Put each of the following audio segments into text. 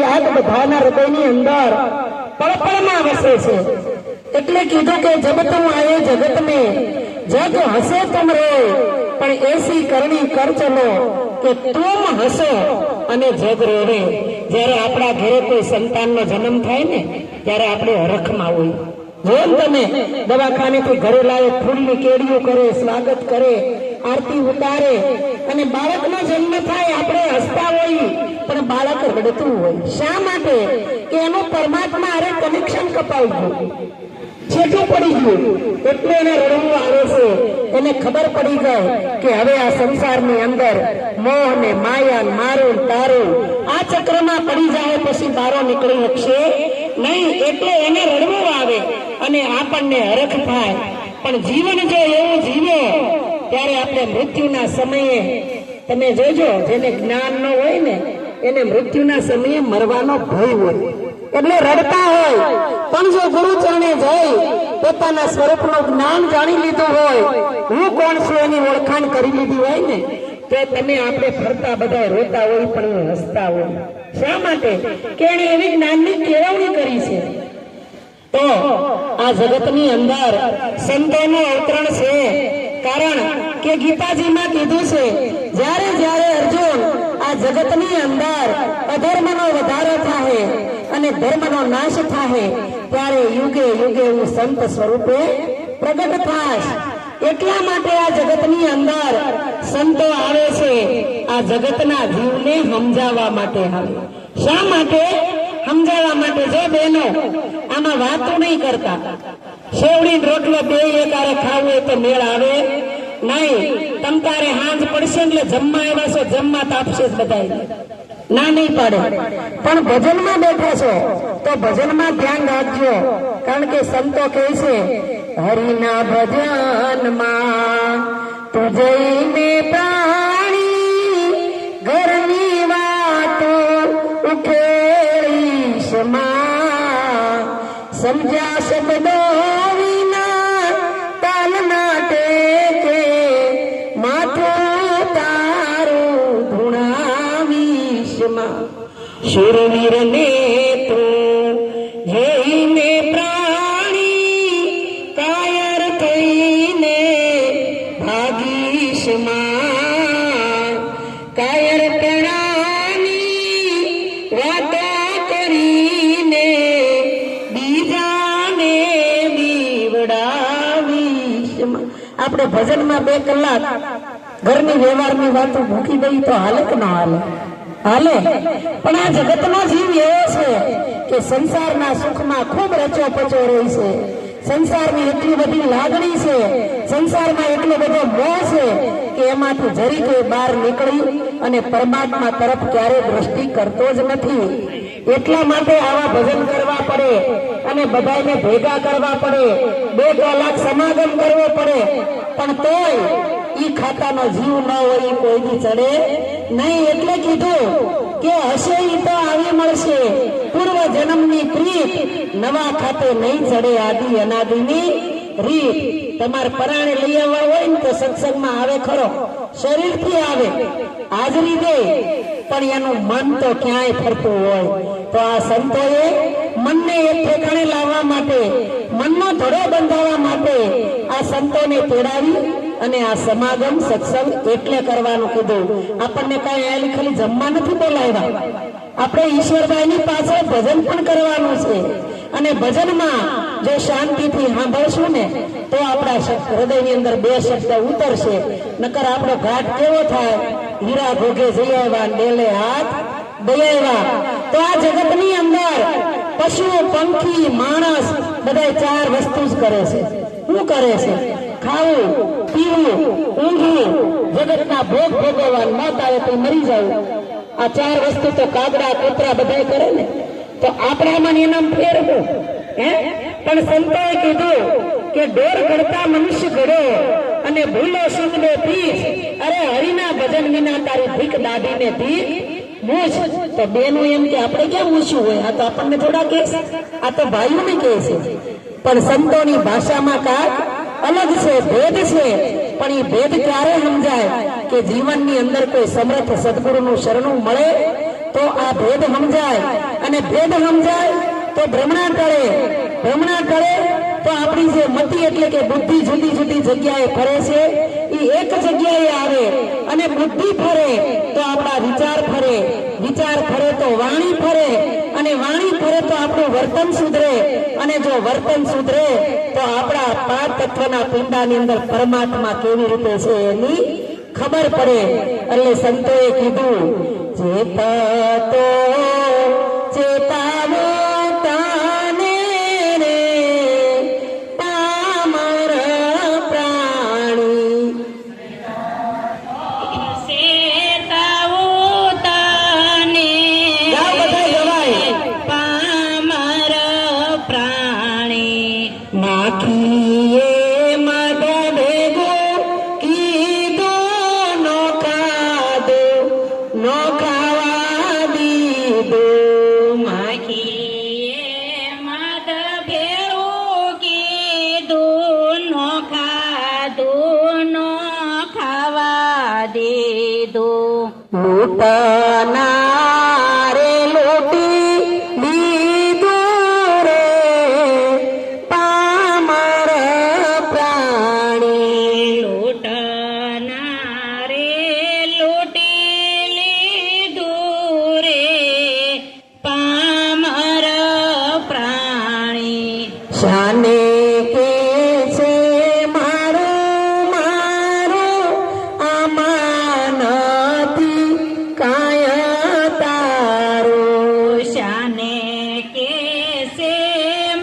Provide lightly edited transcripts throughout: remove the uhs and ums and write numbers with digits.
યાદ બધાના હૃદયની અંદર પળપળમાં વસે છે। એટલે કીધું કે જબ તુમ આયે જગત में जग हसे तुम रे पण ऐसी करनी कर चलो કે તુમ હસો અને જગ રોવે। જ્યારે આપણા ઘરે કોઈ સંતાનનો જન્મ થાય ને ત્યારે આપણે હરખમાં હોય। જો તમે દવાખાનેથી ઘરે લાવે ફૂલની કેડીઓ કરે, સ્વાગત કરે, આરતી ઉતારે અને બાળકનો જન્મ થાય આપણે હસતા હોઈએ પણ બાળક રડતું હોય। શા માટે? કે એનું પરમાત્મા હારે કનેક્શન કપાઈ ગયું, છેટું પડી ગયું, એટલે એને રડવું આવે છે। એને ખબર પડી ગઈ કે હવે આ સંસારની અંદર મોહ ને માયા, મારું તારું આ ચક્રમાં પડી જાય પછી બારો નીકળી શકશે નહીં, એટલે એને રડવું આવે અને આપણને હરખ થાય। પણ જીવન જો એવું જીવે ત્યારે આપણે મૃત્યુના સમયે તમે જોજો, જેને જ્ઞાન ન હોય ને એને મૃત્યુના સમયે મરવાનો ભય હોય, એટલે રડતા હોય પણ જો ગુરુ ચરણે જઈ પોતાના સ્વરૂપનું જ્ઞાન જાણી લીધું હોય, હું કોણ છું એની ઓળખાણ કરી લીધી હોય ને તો તમે આપણે ફરતા બધા રોતા હોય પણ હસતા હોય। શા માટે? કે એને એવી જ્ઞાનની કેળવણી કરી છે। તો આ જગતની અંદર સંતોનું અવતરણ છે, કારણ કે ગીતાજીમાં કીધું છે જ્યારે જ્યારે અર્જુન આ જગતની અંદર અધર્મનો વધારો થાય અને ધર્મનો નાશ થાય ત્યારે યુગે યુગે હું સંત સ્વરૂપે પ્રગટ થાશ। એટલા માટે આ જગતની અંદર સંતો આવે છે, આ જગતના જીવને સમજાવવા માટે આવે। શા માટે? સમજાવવા માટે। જો બહેનો આમાં વાતો નહીં કરતા, શેવડી રોટલો બે એકારે ખાવું હોય તો મેળ આવે નહીં। તમ તારે હાંજ પડશે એટલે જમવા આવ્યા છો, જમવા તો આપશે જ બધા, ના નહીં પાડે। પણ ભજનમાં બેઠા છો તો ભજનમાં ધ્યાન રાખજો, કારણ કે સંતો કહે છે હરિના ભજનમાં તું જઈને પ્રાણી ઘરની વાતો ઉખેડીશ માં, સમજ્યા શબ્દો વિના તાલ ના ટેકે માથું તારું ધૂણાવીશ માં। શૂરવીર ને તું જઈને પ્રાણી કાયર થઈને ભાગીશ માં, કાયર પેણાની વાતો કરીને બીજાને બીવડાવીશ માં। આપણે ભજનમાં 2 કલાક ઘરની વ્યવહારની વાતો મૂકી દઈ તો હાલે કે ન હાલે? હાલે। પણ આ જગતનો જીવ એવો છે કે સંસારના સુખમાં ખૂબ રચો પચો રહી છે, સંસારની એટલી બધી લાગણી છે, સંસારમાં એટલો બધો મોહ છે કે એમાંથી જરી કોઈ બહાર નીકળી અને પરમાત્મા તરફ ક્યારે દ્રષ્ટિ કરતો જ નથી। એટલા માટે આવા ભજન કરવા પડે અને બધાને ભેગા કરવા પડે, 2 કલાક સમાગમ કરવો પડે, પણ તોય ઈ ખાતાનો જીવ ન હોય એ કોઈની ચડે નહીં। એટલે કીધું કે હશે ઈ તો આવી મળશે પૂર્વ જન્મની પ્રીત, નવા ખાતે નહીં ચડે આદિ અનાદિની રીત। તમારે પરાણે લઈ આવવા હોય ને તો સત્સંગમાં આવે ખરો, શરીરથી આવે, હાજરી દે, પણ એનું મન તો ક્યાંય ફરતું હોય। તો આ સંતોએ મનને એક ઠેકાણે લાવવા માટે, મનનો ધડો બંધાવવા માટે આ સંતોને તેડાવી અને આ સમાગમ સત્સંગ એટલે કરવાનું કીધું। આપણને કઈ આલી ખાલી જમવા નથી બોલાવ્યા, આપણે ઈશ્વરભાઈની પાછળ ભજન પણ કરવાનું છે અને ભજનમાં જો શાંતિથી સાંભળશું ને તો આપણા હૃદયની અંદર 2 શબ્દ ઉતરશે, નકર આપણો ઘાટ કેવો થાય? હીરા ભોગે જઈ આવ્યા, ડેલે હાથ દઈ આવ્યા। તો આ જગતની અંદર પશુ, પંખી, માણસ બધા 4 વસ્તુ જ કરે છે। શું કરે છે? ખાવું, પીવું, ઊંઘવું, જગતના ભોગ ભોગવવા, મોત આવે તો મરી જવું। આ 4 વસ્તુ તો કાગડા, કૂતરા બધા કરે ને, તો આપણામાં એનામ ફેરવું હે? પણ સંતોએ કીધું કે ઢોર કરતા મનુષ્ય ઘડો અને ભૂલો સુંદો પીસ, અરે હરિના ભજન વિના તારી ભીખ દાદીને ભીખ મૂછ। તો બેનું એમ કે આપણે ક્યાં મૂછવું હોય? આ તો આપણને થોડા કહે છે, આ તો ભાઈઓને કહે છે, પણ સંતોની ભાષામાં કાંક અલગ છે, ભેદ છે। પણ એ ભેદ ક્યારે સમજાય? કે જીવનની અંદર કોઈ સમર્થ સદગુરુનું શરણું મળે તો આ ભેદ સમજાય। અને ભેદ સમજાય તો ભ્રમણા ટળે, ભ્રમણા ટળે તો આપણી જે મતિ એટલે કે બુદ્ધિ જુદી જુદી જગ્યાએ ફરે છે એ એક જગ્યાએ આવે, અને બુદ્ધિ ફરે તો આપણા વિચાર ફરે, વિચાર ફરે તો વાણી ફરે, અને વાણી ફરે તો આપણું વર્તન સુધરે, અને જો વર્તન સુધરે તો આપણા 5 તત્વના પિંડાની અંદર પરમાત્મા કેવી રીતે છે એની ખબર પડે. એટલે સંતોએ કીધું ચેતા તો ચેતાવો તાને રે પામર પ્રાણી. સેતાવો તને ગાવ બધાય ગવાય. પામર પ્રાણી નાખીએ મધ ભેગો કીધું નો ખાધો નો ખાવા દીધો. માખીએ મધ ભેળું કીધું નો ખાધું નો ખાવા દીધું. લૂંટનારે લૂંટી લીધું રે પામર પ્રાણી. લૂંટનારે લૂંટી લીધું રે પામર પ્રાણી. શાને કે છે મારું મારું આમાં નથી કાંઈ તારું. શાને કે છે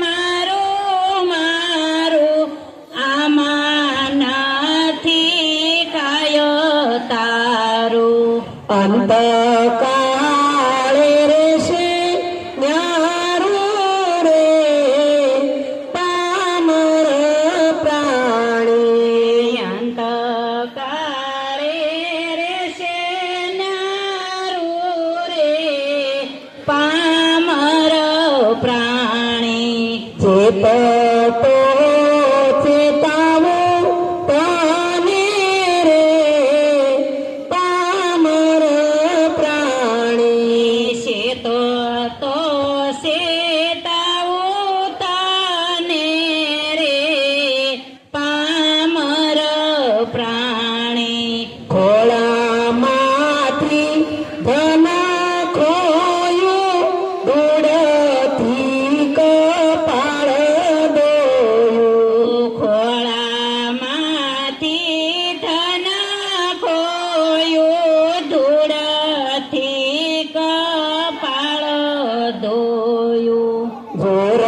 મારું મારું આમાં નથી કાય તારું. અંતકાળે રહેશે ન્યારું રે પામર પ્રાણી. અંતકાળે રહેશે નારું રે પામર પ્રાણી. ચેતતો ચેતાવો તને રે પામર પ્રાણી. શેતો તો શેતાવું તને રે પામર પ્રાણી. ખોળામાંથી ધન ખોયું દૂરથી કપાળ દોયું. ખોળામાંથી ધન ખોયું ધૂળથી કપાળ ધોયું. જોર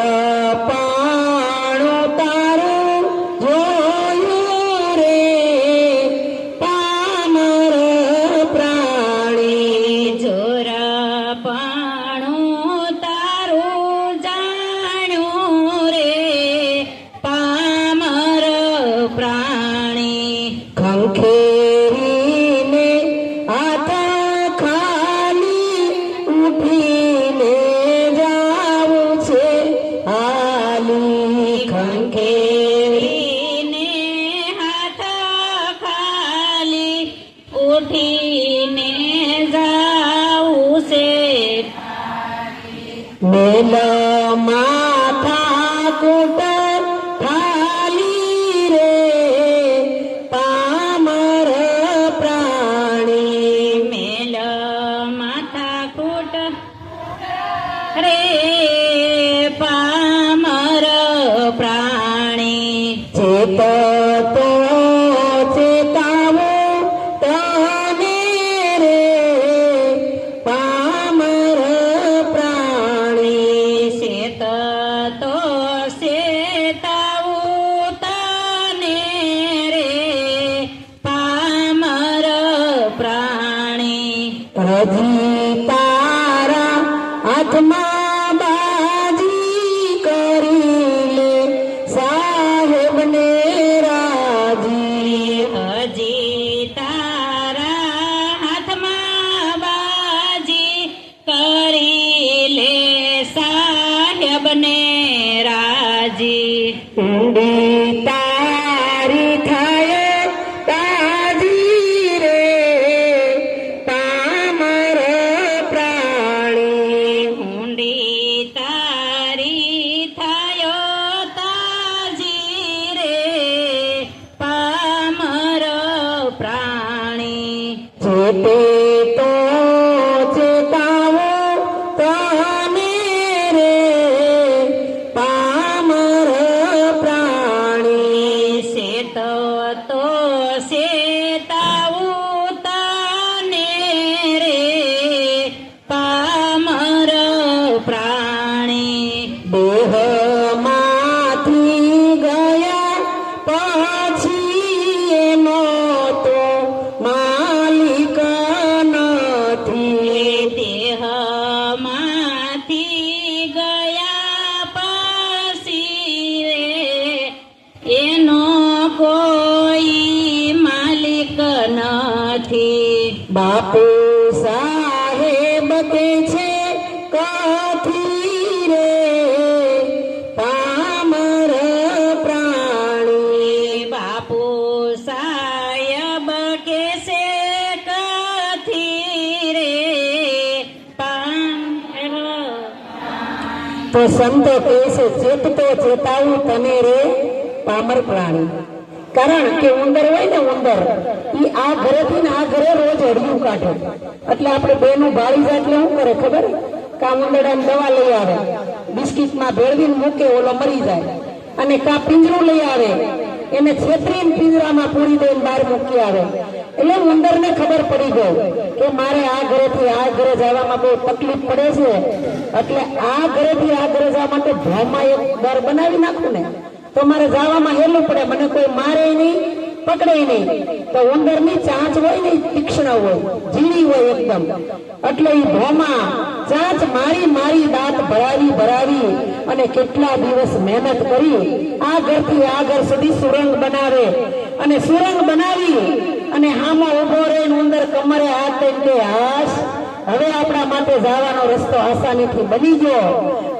પાણું તારું જોયું રે પામર પ્રાણી. જોર પાણું તારું જાણ્યું રે પામર પ્રાણી. ખંખેરીને હાથ ખાલી ઉઠીને જાવું છે હાલી. ખંખેરી ને હાથ ખાલી ઉઠીને જાવું છે. મેલ માથા કુટ ખાલી રે પામર પ્રાણી. મેલ માથા કૂટ રે પામર પ્રાણી. ચેતતો ચેતાવો તને રે પામર પ્રાણી. શેત તો શેતાવું તને રે પામર પ્રાણી. હજી તારા હાથમાં બાજી કરી લે સાહેબને રાજી. હજી તારા હાથમાં બાજી કરી લે સાહેબને રાજી. ઊંડી તારી થાય તાજી રે પામર પ્રાણી. ઊંડી ત્યાંથી ગયા પછી રે એનો કોઈ માલિક નથી. બાપુ સાહેબ કે છે કાથી રે પામર પ્રાણી. બાપુ સાહેબ કે છે કથી રે તો સંતો કહે છે ચેતતો ચેતાવું તને રે પામર પ્રાણી. કારણ કે ઉંદર હોય ને ઉંદર ઈ આ ઘરેથી ને આ ઘરે રોજ હડિયું કાઢે. એટલે આપણે બેનું ભાળી જાય એટલે શું કરે ખબર? કા ઉંદરડાને દવા લઈ આવે, બિસ્કિટમાં ભેળવીને મૂકે, ઓલો મરી જાય. અને કા પિંજરું લઈ આવે, એને છેતરીને પિંજરામાં પૂરી દઈને બહાર મૂકી આવે. એટલે ઉંદરને ખબર પડી ગઈ કે મારે આ ઘરેથી આ ઘરે જવામાં બહુ તકલીફ પડે છે, એટલે આ ઘરેથી આ ઘરે જવા માટે ભોમાં એક દર બનાવી નાખું ને તો મારે જવામાં હેલું પડે, મને કોઈ મારે નહીં, પકડે નહીં. તો ઉંદરની ચાંચ હોય ને તીક્ષ્ણ હોય, ઝીણી હોય એકદમ. એટલે એ ભોમાં ચાંચ મારી મારી દાંત ભરાવી ભરાવી અને કેટલા દિવસ મહેનત કરી આ ઘરથી આ ઘર સુધી સુરંગ બનાવે. અને સુરંગ બનાવી અને હામાં ઉભો રહીને ઉંદર કમરે હાથ દઈને કે હાશ, હવે આપણા માટે જવાનો રસ્તો આસાનીથી બની ગયો.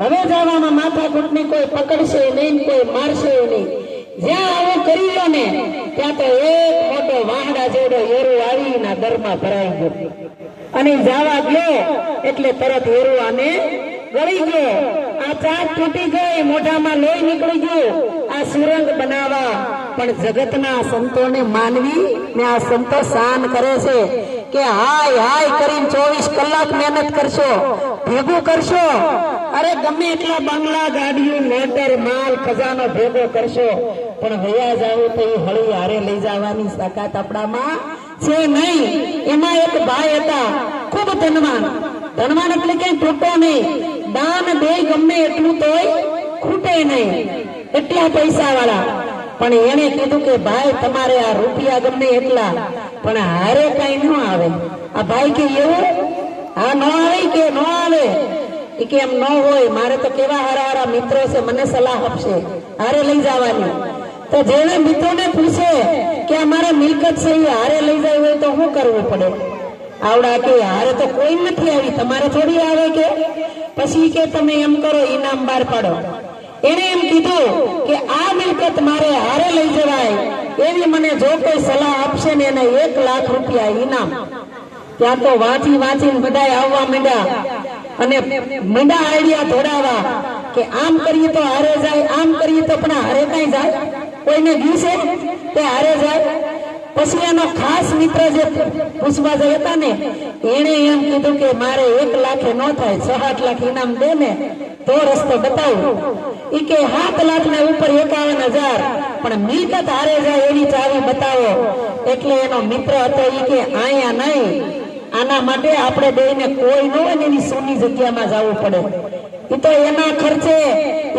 હવે જવામાં માથાકૂટની કોઈ પકડશે નહીં, કોઈ મારશે નહીં. જ્યાં આવું કરી લો ને ત્યાં તો એક મોટો વાહડા જેવડો એરું આવીના દરમાં ભરાઈ ગયો. અને જવા ગયો એટલે તરત એરું આને ગળી ગયો. આ ચાંચ તૂટી ગઈ, મોઢામાં લોહી નીકળી ગયું. આ સુરંગ બનાવવા પણ જગતના સંતોને માનવી ને આ સંતો શાન કરે છે કે હાય હાય કરીને 24 કલાક મહેનત કરશો, ભેગું કરશો. અરે ગમે એટલા બંગલા, ગાડીઓ, મોટર, માલ, ખજાનો ભેગો કરશો, પણ વયા જાવ તો એ હળી હારે લઈ જવાની તાકાત આપણામાં છે નહીં. એમાં એક ભાઈ હતા ખૂબ ધનવાન. ધનવાન એટલે કઈ તૂટો નહીં, દાન દે ગમે એટલું તોય ખૂટે નહીં, એટલા પૈસા વાળા. પણ એને કીધું કે ભાઈ તમારે આ રૂપિયા ગમે એટલા પણ હારે કઈ ન આવે. આ ભાઈ કે એવું? હા ન આવે કે ન આવે? કે એમ ન હોય, મારે તો કેવા હારા હારા મિત્રો છે, મને સલાહ આપશે હારે લઈ જવાની. તો જેને મિત્રોને પૂછે કે અમારે મિલકત છે એ હારે લઈ જાય હોય તો શું કરવું પડે? આવડા કે હારે તો કોઈ નથી આવી, તમારે થોડી આવે કે? પછી કે તમે એમ કરો, ઇનામ બહાર પાડો. એને એમ કીધું કે આ મિલકત મારે હારે લઈ જવાય એવી મને જો કોઈ સલાહ આપશે ને એને 1 લાખ રૂપિયા ઇનામ. ત્યાં તો વાંચી વાંચીને બધા આવવા માંડ્યા અને માંડા આઈડિયા ધોડાવા કે આમ કરીએ તો હારે જાય, આમ કરીએ તો પણ હારે કઈ જાય? કોઈને દિવસે તે હારે જાય. પછી એનો ખાસ મિત્ર જે પૂછવા જઈ હતા ને એને એમ કીધું કે મારે 1 લાખે ન થાય, 6-8 લાખ ઇનામ દે ને તો રસ્તો બતાવું. ઈ કે 7 લાખ ને ઉપર 51,000 પણ મિલકત હારે જાય એવી ચાવી બતાવો. એટલે એનો મિત્ર હતો ઈ કે આયા નહીં, આના માટે આપણે બેને કોઈ ન હોય ને એની સોની જગ્યામાં જવું પડે. એ તો એના ખર્ચે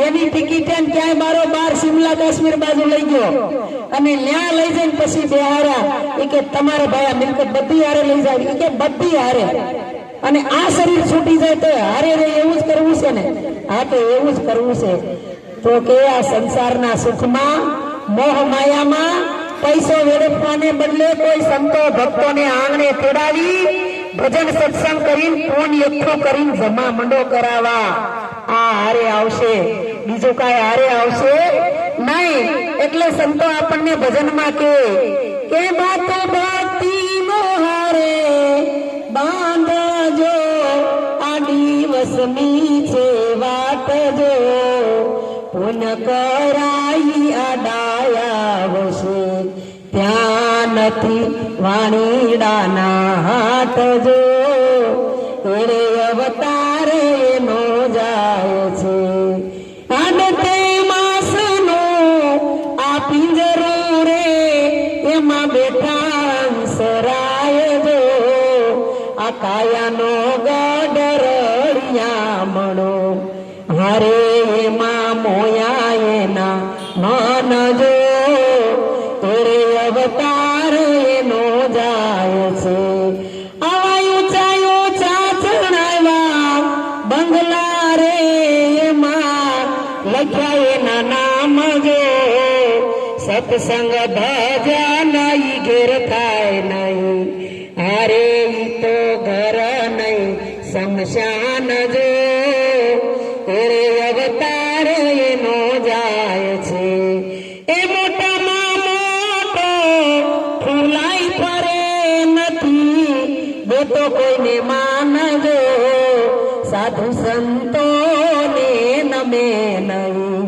એની ટિકિટ ક્યાંય બારોબાર શિમલા કાશ્મીર બાજુ લઈ ગયો અને ત્યાં લઈ જઈને પછી બેહારા. એ કે તમારે ભાઈ આ મિલકત બધી હારે લઈ જાય? એ કે બધી હારે. અને આ શરીર છૂટી જાય તો હારે રે એવું જ કરવું છે ને? હા તો એવું જ કરવું છે. તો કે આ સંસારના સુખમાં, મોહ માયામાં પૈસો વેડફવાને બદલે કોઈ સંતો ભક્તોને આંગણે તેડાવી ભજન સત્સંગ કરીને પુણ્ય એકઠું કરીને જમા મંડો કરાવવા, આ હારે આવશે. બીજું કાંઈ હારે આવશે નહીં. એટલે સંતો આપણને ભજનમાં કે બાતો ભક્તિ નો હારે બાંધજો, આ દિવસની છે વાત જો, પુણ્ય કરાઈ આ ડાયા વશે, ત્યાં નથી વાણીડાના હાથ જો, એરે અવતાર એનો જાય છે. આડતે માસનો આ પિંજરું રે, એમાં બેઠા અંસરાય જો, આ કાયાનો ગડરડિયા મણો, હારે એમાં મોયા એના મન જો, તેરે અવતાર એનો જાય છે. આવા ઊંચા ઊંચા ચણાવ્યા બંગલા સત્સંગ ભજન ઈ ઘેર થાય નહીં, અરે ઈ તો ઘર નહીં શમશાન જો, એરે અવતાર એનો જાય છે, એ મોટામાં મોટો ફૂલાઈ ફરે નથી, તો કોઈને માનજો સાધુ સંતોને નમે નહીં,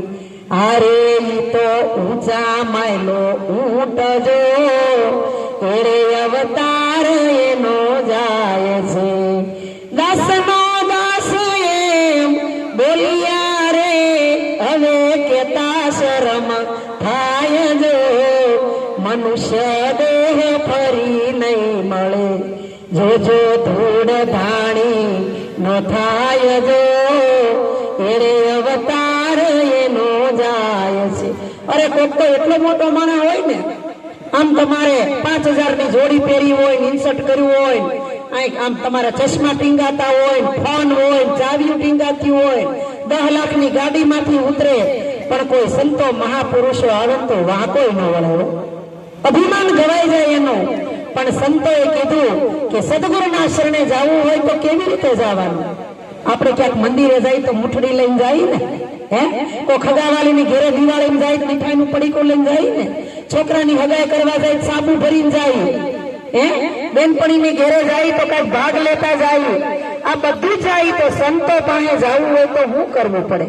અરે ઈ તો ઊંચા માયલો ઊંટ જો, એરે અવતાર એનો જાય છે, દાસનો દાસ એમ બોલિયા રે હવે કેતા શરમ થાય જો, મનુષ્ય દેહ ફરી નહીં મળે, જોજો ધૂળ ધાણી નો થાય જો, એરે અવતાર એનો જાય છે. અરે કોક તો એટલો મોટો માણસ હોય ને, આમ તમારે 5000 ની જોડી પહેરી હોય, ઇન્સર્ટ કર્યું હોય, આમ તમારા ચશ્મા ટીંગાતા હોય, ફોન હોય, ચાવીઓ ટીંગાતી હોય, 10 લાખની ગાડીમાંથી ઉતરે, પણ કોઈ સંતો મહાપુરુષો આવે તો વાંકોય ન વળે, અભિમાન ગવાઈ જાય એનું. પણ સંતોએ કીધું કે સદગુરુના શરણે જવું હોય તો કેવી રીતે જવાનું? આપણે ક્યાંક મંદિરે જાય તો મુઠડી લઈને જાય ને, કોઈ ખગાવાલીની ઘેરે દિવાળીમાં જાય તો મીઠાઈનું પડીકું લઈને જાય ને, છોકરાની હગાઈ કરવા જાય તો સાબુ ભરીને જાય, બેનપણીની ઘેરે જાય તો કઈક ભાગ લેતા જાય, આ બધું જાય. તો સંતો પાસે જવું હોય તો શું કરવું પડે?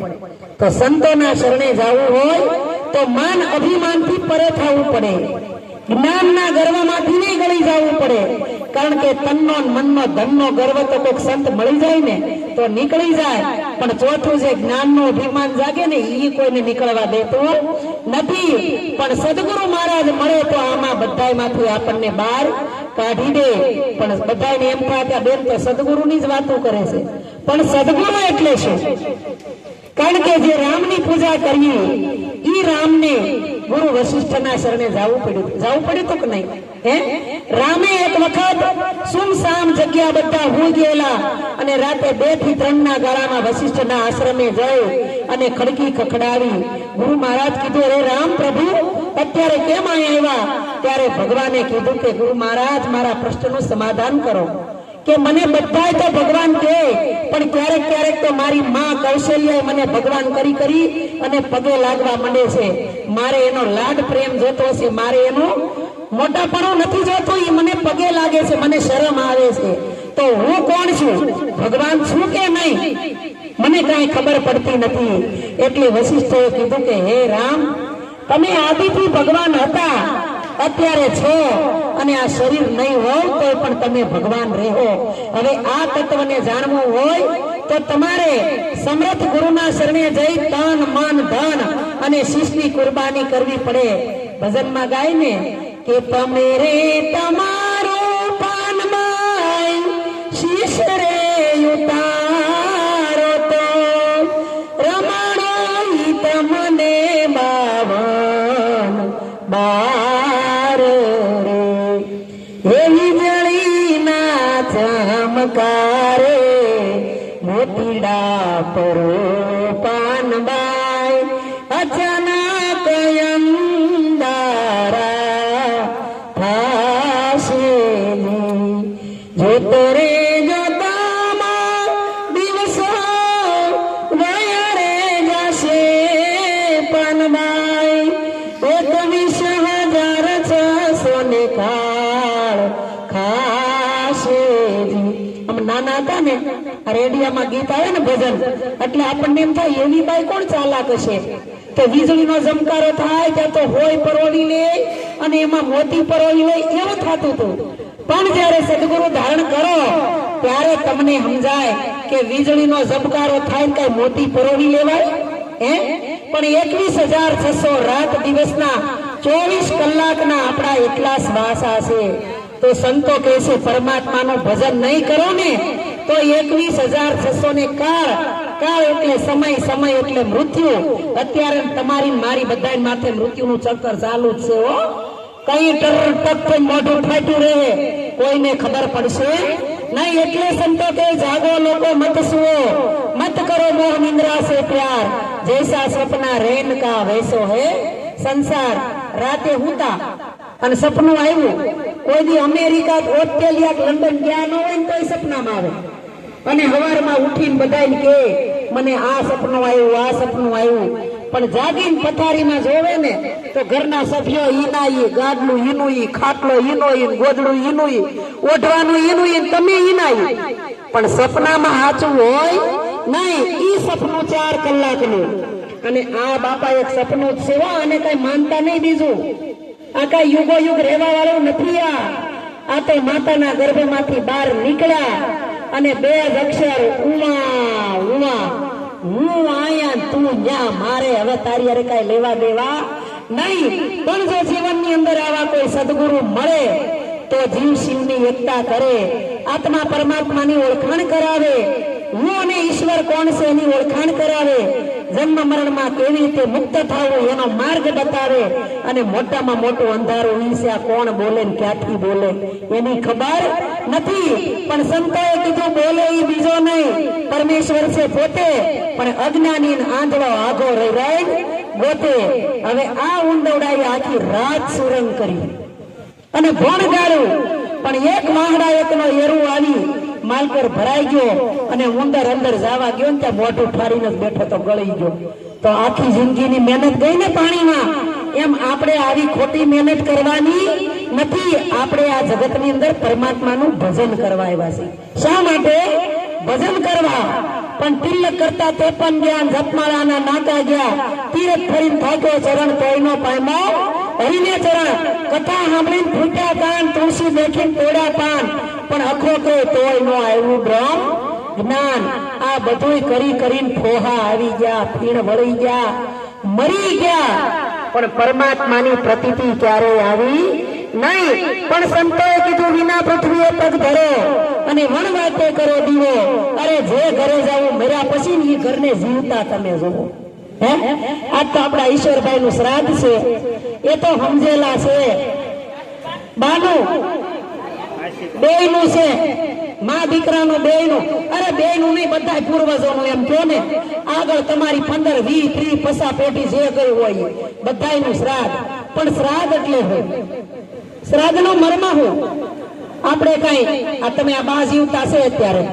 તો સંતોના શરણે જવું હોય તો માન અભિમાનથી પરે થવું પડે, જ્ઞાનના ગર્વમાંથી નહીં ગળી જવું પડે, કારણ કે તનનો મનનો ધનનો ગર્વ તો કોઈક સંત મળી જાય ને તો નીકળી જાય, પણ ચોથું જે જ્ઞાનનું અભિમાન જાગે ને એ કોઈને નીકળવા દેતું નથી. પણ સદગુરુ મહારાજ મળે તો આમાં બધાયમાંથી આપણને બહાર કાઢી દે. પણ બધાને એમ થાય કે બેન તો સદગુરુની જ વાતો કરે છે, પણ સદગુરુ એટલે શું? કારણ કે જે રામની પૂજા કરીએ ઈ રામને ગુરુ વશિષ્ઠના શરણે જવું પડ્યું તો કે નહીં? રામે એક વખત સુમસામ જગ્યા બધા હોઈ ગયેલા અને રાતે 2 થી 3 ના ગાળામાં વશિષ્ઠના આશ્રમે જઈ અને ખડકી ખખડાવી. ગુરુ મહારાજ કીધું, અરે રામ પ્રભુ અત્યારે કેમ આવ્યા? ત્યારે ભગવાને કીધું કે ગુરુ મહારાજ મારા પ્રશ્નનું સમાધાન કરો, કે મને બધા તો ભગવાન કહે, પણ ક્યારેક ક્યારેક તો મારી માં કૌશલ્યાએ મને ભગવાન કરી કરી અને પગે લાગવા માંડે છે. મારે એનો લાડ પ્રેમ જોતો છે, મારે એનો મોટાપણું નથી જોતું, એ મને પગે લાગે છે, મને શરમ આવે છે. તો હું કોણ છું? ભગવાન છું કે નહીં? મને કઈ ખબર પડતી નથી. એટલે વશિષ્ઠએ કીધું કે હે રામ, તમે આદિથી ભગવાન હતા, અત્યારે છો, અને આ શરીર નહીં હોય તો પણ તમે ભગવાન રહો. હવે આ તત્વને જાણવું હોય તો તમારે સમર્થ ગુરુના શરણે જઈ તન મન ધન અને શીશની કુરબાની કરવી પડે. ભજનમાં ગાય ને કે તમે રે તમારું પાનમાં શીશ રે ઉતારો તો રમાડો ઈ તમને બાવન બાર રે, એવી જળીના ચમકારે મોતીડા પરો પાનબાઈ અચાનક અંધારા થાશે જોતો રે જોતામાં દિવસો ગયા રે જશે પાનબાઈ 21,600 ને કાળ ખાશે. આમ નાના હતા ને રેડિયામાં ગીત આવે ને ભજન, એટલે આપણને એમ થાય એવી બાઈ કોણ ચાલાક હશે? તો વીજળીનો ઝમકારો થાય ત્યાં તો હોય પરોળી લે અને એમાં મોતી પરોળી લે, એવું થતું હતું. પણ જયારે સદગુરુ ધારણ કરો ત્યારે તમને સમજાય કે વીજળીનો ઝબકારો થાય કઈ મોતી પરોળી લેવાય? પણ 21,600 રાત દિવસના 24 કલાકના આપણા એટલા શ્વાસા છે. તો સંતો કહે છે પરમાત્માનું ભજન નહીં કરો ને તો 21,600 ને કાળ એટલે સમય, સમય એટલે મૃત્યુ. અત્યારે તમારી મારી બધા માથે મૃત્યુનું ચક્કર ચાલુ જ છે. કઈ ટક મોઢું ફાટ્યું રહે કોઈને ખબર પડશે નહીં. એટલે સંતો કે જાગો લોકો મત સુઓ, મત કરો મોહ નિંદ્રા સે પ્યાર, જૈસા સપના રેન કા વૈસો હે સંસાર. રાતે હુતા અને સપનું આવ્યું. કોઈ દી અમેરિકા, ઓસ્ટ્રેલિયા, લંડન ગયા ન હોય ને તોય સપનામાં આવે. અને સવારમાં ઉઠીને બધાને કે મને આ સપનું આવ્યું, આ સપનું આવ્યું. પણ જાગીને પથારીમાં જોવે ને તો ઘરના સભ્યો ઈના ઈ, ગાડલું ઈનું ઈ, ખાટલો ઈનો ઈ, ગોદડું ઈનું ઈ, ઓઢવાનું ઈનું ઈ, તમે ઈના ઈ. પણ સપનામાં સાચું હોય નહીં. ઈ સપનું 4 કલાકનું. અને આ બાપા એક સપનું જ છે અને કઈ માનતા નહીં બીજું. આ કઈ યુગો યુગ રહેવા વાળું નથી. આ તો માતાના ગર્ભમાંથી બહાર નીકળ્યા અને 2 જ અક્ષર ઉમા ઉમા, હું આયા તું ન્યા, મારે હવે તારી અરે કઈ લેવા દેવા નહીં. પણ જો જીવનની અંદર આવા કોઈ સદગુરુ મળે તો જીવ શિવની એકતા કરે, આત્મા પરમાત્માની ઓળખાણ કરાવે, હું અને ઈશ્વર કોણ છે એની ઓળખાણ કરાવે, જન્મ મરણમાં કેવી રીતે મુક્ત થવું એનો માર્ગ બતાવે. અને મોટામાં મોટું અંધારું ઈ છે, આ કોણ બોલે ને ક્યાંથી બોલે એની ખબર નથી. પણ સંતોએ કીધું બોલે ઈ બીજો નહીં, પરમેશ્વર છે પોતે, પણ અજ્ઞાની આંધળો આઘો રહી ગોતે. હવે આ ઊંડવડાએ આખી રાત સુરંગ કરી અને ભણ ગાળ્યું. પણ એક વાહડા એકનો એરું આવી માલકર ભરાઈ ગયો અને ઉંદર અંદર જવા ગયો ને ત્યાં મોઢું ઠારીને જ બેઠો તો ગળી ગયો. તો આખી જિંદગીની મહેનત ગઈ ને પાણીમાં. એમ આપણે આવી ખોટી મહેનત કરવાની નથી. આપણે આ જગતની અંદર પરમાત્માનું ભજન કરવા આવ્યા છે. શા માટે ભજન કરવા? પણ તિલક કરતા 53 જ્ઞાન જપમાળાના નાકા ગયા, તીરથ ફરીને થાક્યો ચરણ તોયનો પામ્યો હરિને ચરણ. કથા સાંભળીને ફૂટ્યા કાન, તુલસી દેખીને તોડ્યા પાન, પણ અખો કે તોય નો આવ્યું બ્રહ્મ જ્ઞાન. આ બધું કરી કરીને ફોહા આવી ગયા, ફીણ વળી ગયા, મરી ગયા, પણ પરમાત્માની પ્રતીતિ ક્યારેય આવી નહીં. પણ સંતોએ કીધું વિના પૃથ્વીએ પગ ધરો અને વણવાતે કરો દીવો. અરે જે ઘરે જાવું મર્યા પછી ને એ ઘરને જીવતા તમે જોવો. હે આજ તો આપણા ઈશ્વરભાઈ નું શ્રાદ્ધ છે, એ તો સમજેલા છે. બાનું બેયનું છે, મા દીકરાનું બેયનું. અરે બેયનું નહીં, બધા પૂર્વજોનું એમ કહો ને. આગળ તમારી 15, 20, 30, 50 પેઢી જે ગઈ હોય બધાયનું શ્રાદ્ધ. પણ શ્રાદ્ધ એટલે હોય, શ્રાદ્ધ નો મર્મ હું આપણે કઈ આ તમે આ બા જીવતા છે અત્યારે,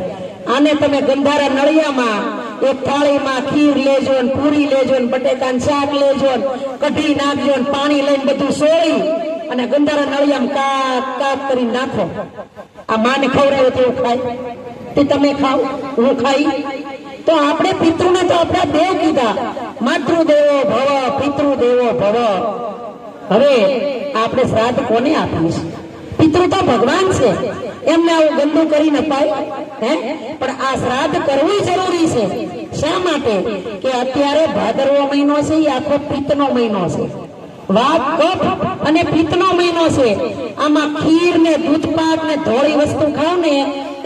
આને તમે ગંધારા નળિયામાં એક થાળીમાં ખીર લેજો ને પૂરી લેજો ને બટેકાનું શાક લેજો ને કઢી નાખજો ને પાણી લઈને બધું સોળી અને ગંધારા નળિયામાં કાપ કાપ કરી નાખો. આ માને ખવડાવે તો ખાય, તે તમે ખાવ, હું ખાઈ. તો આપણે પિતૃને તો આપણા દેવ કીધા, માતૃદેવો ભવ, પિતૃદેવો ભવ. હવે આપણે શ્રાદ્ધ કોને આપીએ છીએ? પિતૃ તો ભગવાન છે, એમને આવું ગંદુ કરી ન પાય. પણ આ શ્રાદ્ધ કરવું જરૂરી છે. શા માટે? કે અત્યારે ભાદરવો મહિનો છે, એ આખો પિત્તનો મહિનો છે. વાત કફ અને પિત્તનો મહિનો છે. આમાં ખીર ને દૂધપાક ને ધોળી વસ્તુ ખાવ ને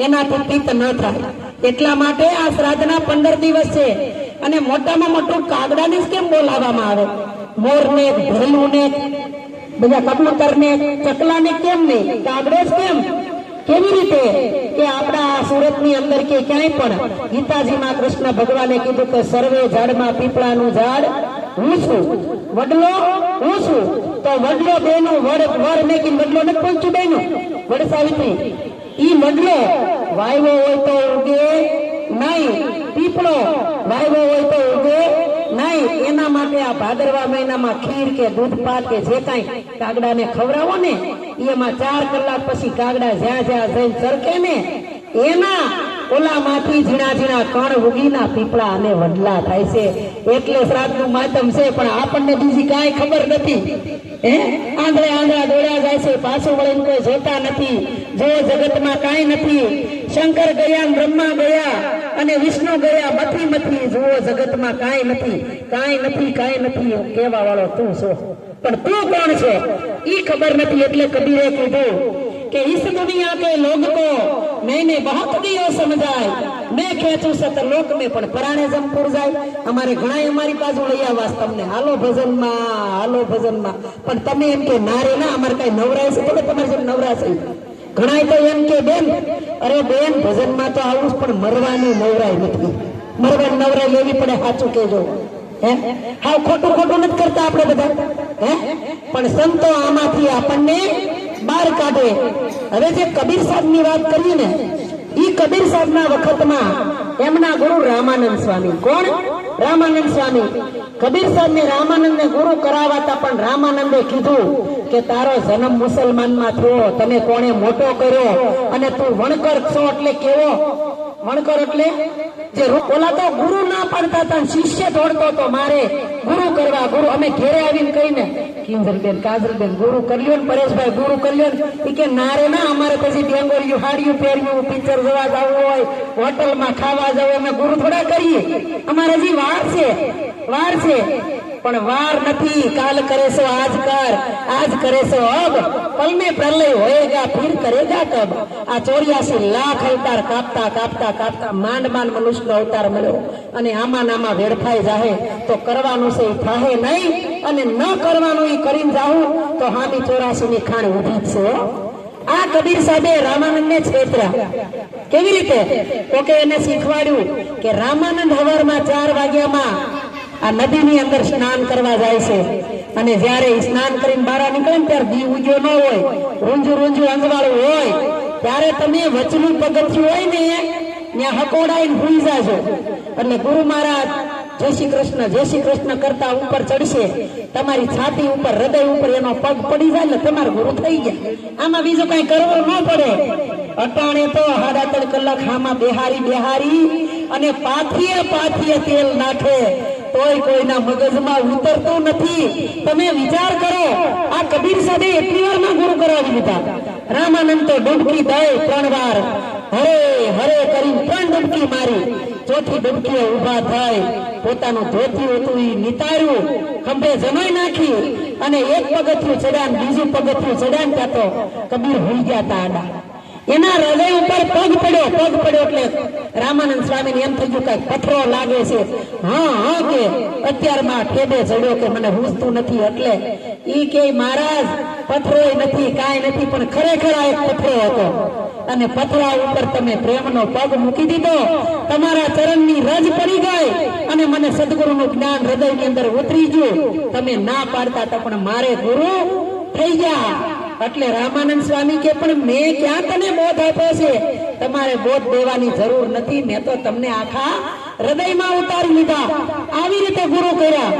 એનાથી પિત્ત ન થાય. એટલા માટે આ શ્રાદ્ધના 15 દિવસ છે. અને મોટામાં મોટું કાગડાને જ કેમ બોલાવવામાં આવે? મોર ને, ભેલું ને, બધા કબૂતર ને, ચકલા ને કેમ નહીં? કાગડો જ કેમ? કેવી રીતે? કે આપણા સુરત ની અંદર કે ક્યાંય પણ ગીતાજીમાં કૃષ્ણ ભગવાને કીધું કે સર્વે ઝાડમાં પીપળાનું ઝાડ હું છું, વડલો હું છું. તો વડલો બેનું વર મેકીને વડલો નથી પહોંચ્યું બેનું, વડ સાવિત્રી. ઈ વડલો વાયવો હોય તો ઉગે નહીં, પીપળો વાયવો હોય તો ઉગે નહીં. એના માટે આ ભાદરવા મહિનામાં ખીર કે દૂધ પાક કે જે કાંઈ કાગડાને ખવડાવો ને, એમાં 4 કલાક પછી કાગડા જ્યાં જ્યાં જઈને ચરકે ને એના ઓલામાંથી ઝીણા ઝીણા કણ ઉગીના પીપળા અને વડલા થાય છે. એટલે શ્રાદ્ધનું માધ્યમ છે. પણ આપણને બીજી કાંઈ ખબર નથી. આંધળે આંધળા દોડ્યા જાય છે, પાછું વળીને કોઈ જોતા નથી. જો જગતમાં કાંઈ નથી. શંકર ગયા, બ્રહ્મા ગયા અને વિષ્ણુ ગયા, મથી જુઓ જગતમાં કાંઈ નથી, કાંઈ નથી, કાંઈ નથી. કેવા વાળો તું છો, પણ તું કોણ છો ઈ ખબર નથી. એટલે કબીરે કીધું કે इस दुनिया के लोग को मैंने बहुत दियो समझाय, मैं खेचू सतलोक में पण पराणे जमपुर जाय. અમારે ઘણા અમારી બાજુ લઈ આવાસ તમને, હાલો ભજનમાં, હાલો ભજનમાં. પણ તમે એમ કે ના રે ના, અમારે કઈ નવરાય છે? બોલે તમારે જેમ નવરા છે. ઘણા તો એમ કે બેન, અરે બેન ભજનમાં તો આવું, પણ મરવાની નવરાય નથી. મરવાની નવરાય લેવી પડે, સાચું કેજો. હે હાવ ખોટું ખોટું નથી કરતા આપણે બધા હે પણ સંતો આમાંથી આપણને બહાર કાઢે. હવે જે કબીર સાહેબની વાત કરી ને, ઈ કબીર સાહેબના વખતમાં એમના ગુરુ રામાનંદ સ્વામી. કોણ? રામાનંદ સ્વામી. કબીર સાહેબને રામાનંદને ગુરુ કરાવાતા પણ રામાનંદે કીધું કે તારો જન્મ મુસલમાનમાં થયો, તને કોણે મોટો કર્યો અને તું વણકર છો. એટલે કેવો વણકર? એટલે જે ઓલા તો ગુરુ ના પાડતા હતા, શિષ્ય દોડતો તો મારે ગુરુ કરવા. ગુરુ અમે ઘેરે આવીને કહીને કિંજલબેન કાજલબેન ગુરુ કર્યો ને પરેશભાઈ ગુરુ કર્યો ને, ઈ કે ના રે ના, અમારે પછી ડેંગોરિયું હાડિયું પહેર્યું, પિક્ચર જોવા જવું હોય, હોટલમાં ખાવા જવું, અમે ગુરુ થોડા કરીએ. અમારે હજી વાર છે, વાર છે. પણ વાર નથી. કાલ કરે સો આજ કર, આજ કરે સો અબ, પલ में प्रलय होएगा फिर करेगा कब. આ 84 લાખ અવતાર કાપતા કાપતા કાપતા માંડ માંડ મનુષ્યનો અવતાર મળ્યો અને આમાં નામાં વેડફાઈ જાહે તો કરવાનું છે એ થાહે નહીં, અને ન કરવાનું એ કરીને જાવું તો હામી 84 ની ખાણ ઉભી જ છે. આ કબીર સાહેબે રામાનંદને છેતર્યા. કેવી રીતે? તો કે એને શીખવાડ્યું કે રામાનંદ હવારમાં 4 વાગ્યામાં આ નદીની અંદર સ્નાન કરવા જાય છે, અને જયારે સ્નાન કરીને બહાર નીકળે ને ત્યારે દી ઉગ્યો ન હોય, રૂંજું રૂંજું અંજવાળું હોય, ત્યારે તમે વચલું પગથિયું હોય ને ત્યાં હકોડાઈને ભૂલી જાજો. એટલે ગુરુ મહારાજ જય શ્રી કૃષ્ણ કરતા ઉપર ચડશે, તમારી છાતી ઉપર હૃદય ઉપર એનો પગ પડી જાય એટલે તમારા ગુરુ થઈ ગયા. આમાં બીજું કઈ કરવું ન પડે. અટાણે તો 3.5 કલાક આમાં બેહારી અને પાથીએ તેલ નાખે તોય કોઈના મગજમાં ઉતરતું નથી. તમે વિચાર કરો, આ કબીર સાહેબે એટલી વારમાં ગુરુ કરાવી દીધા. રામાનંદ તો ડૂબકી દે 3 વાર, હરે હરે કરીને 3 ડૂબકી મારી. ચોથી ડૂબકીએ ઉભા થઈ, પોતાનું ધોતિયું હતું ઈ નિતાર્યું, ખંભે જમાઈ નાખી અને એક પગથિયું ચડ્યા, બીજું પગથિયું ચડ્યા, ત્યાં તો કબીર ભૂલી ગયા તા આડા. એના હૃદય ઉપર પગ પડ્યો એટલે રામાનંદ સ્વામીને એમ થઈ ગયું કઈ પથરો લાગે છે. હા કે અત્યારમાં ઠેબે ચડ્યો કે મને હુંસતું નથી. એટલે ઈ કે મહારાજ પથરોય નથી, કાંઈ નથી, પણ ખરેખર આ એક પથરો હતો, અને પથરા ઉપર તમે પ્રેમનો પગ મૂકી દીધો, તમારા ચરણની રજ પડી ગઈ અને મને સદગુરુનું જ્ઞાન હૃદયની અંદર ઉતરી ગયું. તમે ના પાડતા હતા પણ મારે ગુરુ થઈ ગયા. એટલે રામાનંદ સ્વામી કે પણ મેં ક્યાં તને બોધ આપ્યો છે? તમારે બોધ દેવાની જરૂર નથી, મેં તો તમને આખા હૃદયમાં ઉતારી લીધા. આવી રીતે ગુરુ કર્યા.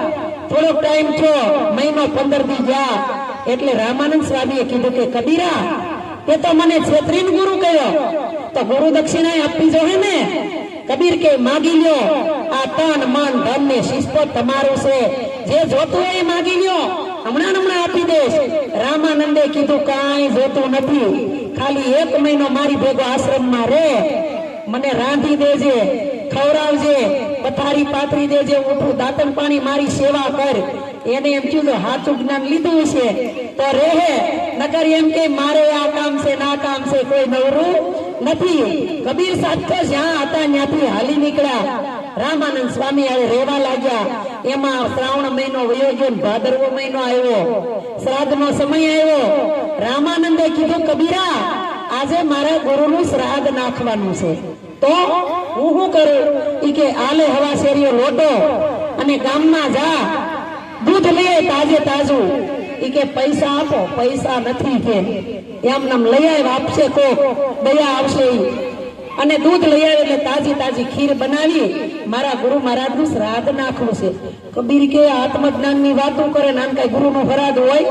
થોડોક ટાઈમ થયો, મહિનો 15 દી ગયા એટલે રામાનંદ સ્વામીએ કીધું કે કબીરા, એ તો મને છેતરીને ગુરુ કર્યો, તો ગુરુ દક્ષિણા આપવી જોઈએ ને. કબીર કે માગી લ્યો, આ તન મન ધન ને શિસ્તો તમારું છે, જે જોતું હોય એ માગી લ્યો, હમણાં આપી દઈશ. રામાનંદે કીધું કાંઈ જોતું નથી, ખાલી 1 મહિનો મારી ભેગો આશ્રમમાં રે, મને રાંધી દેજે, ખવડાવજે, પથારી પાથરી દેજે, ઉઠું દાંતણ પાણી મારી સેવા કર. એને એમ કીધું હાચું જ્ઞાન લીધું છે તો રહે, નકર એમ કે મારે આ કામ છે ના કામ છે, કોઈ નવરું નથી. કબીર સાહેબ તો જ્યાં હતા ત્યાંથી હાલી નીકળ્યા. રામાનંદ સ્વામી હવે રહેવા લાગ્યા. એમાં શ્રાવણ મહિનો વયો ગયો, ભાદરવો મહિનો આવ્યો, શ્રાદ્ધનો સમય આવ્યો. રામાનંદે કીધું કબીરા, આજે મારા ગુરુનું શ્રાદ્ધ નાખવાનું છે, તો હું શું કરું? ઈ કે આલે હવા શેરીઓ લોટો અને ગામમાં જા, દૂધ લે તાજું. ઈ કે પૈસા આપો, પૈસા નથી કે એમ લઈ આવ, આપશે કોક, દયા આવશે. અને દૂધ લઈ આવે એટલે તાજી ખીર બનાવી મારા ગુરુ મહારાજ નું શ્રાદ્ધ નાખવું છે. કબીર કે આત્મજ્ઞાન ની વાતો કરે ને, આમ કઈ ગુરુ નું શ્રાદ્ધ હોય?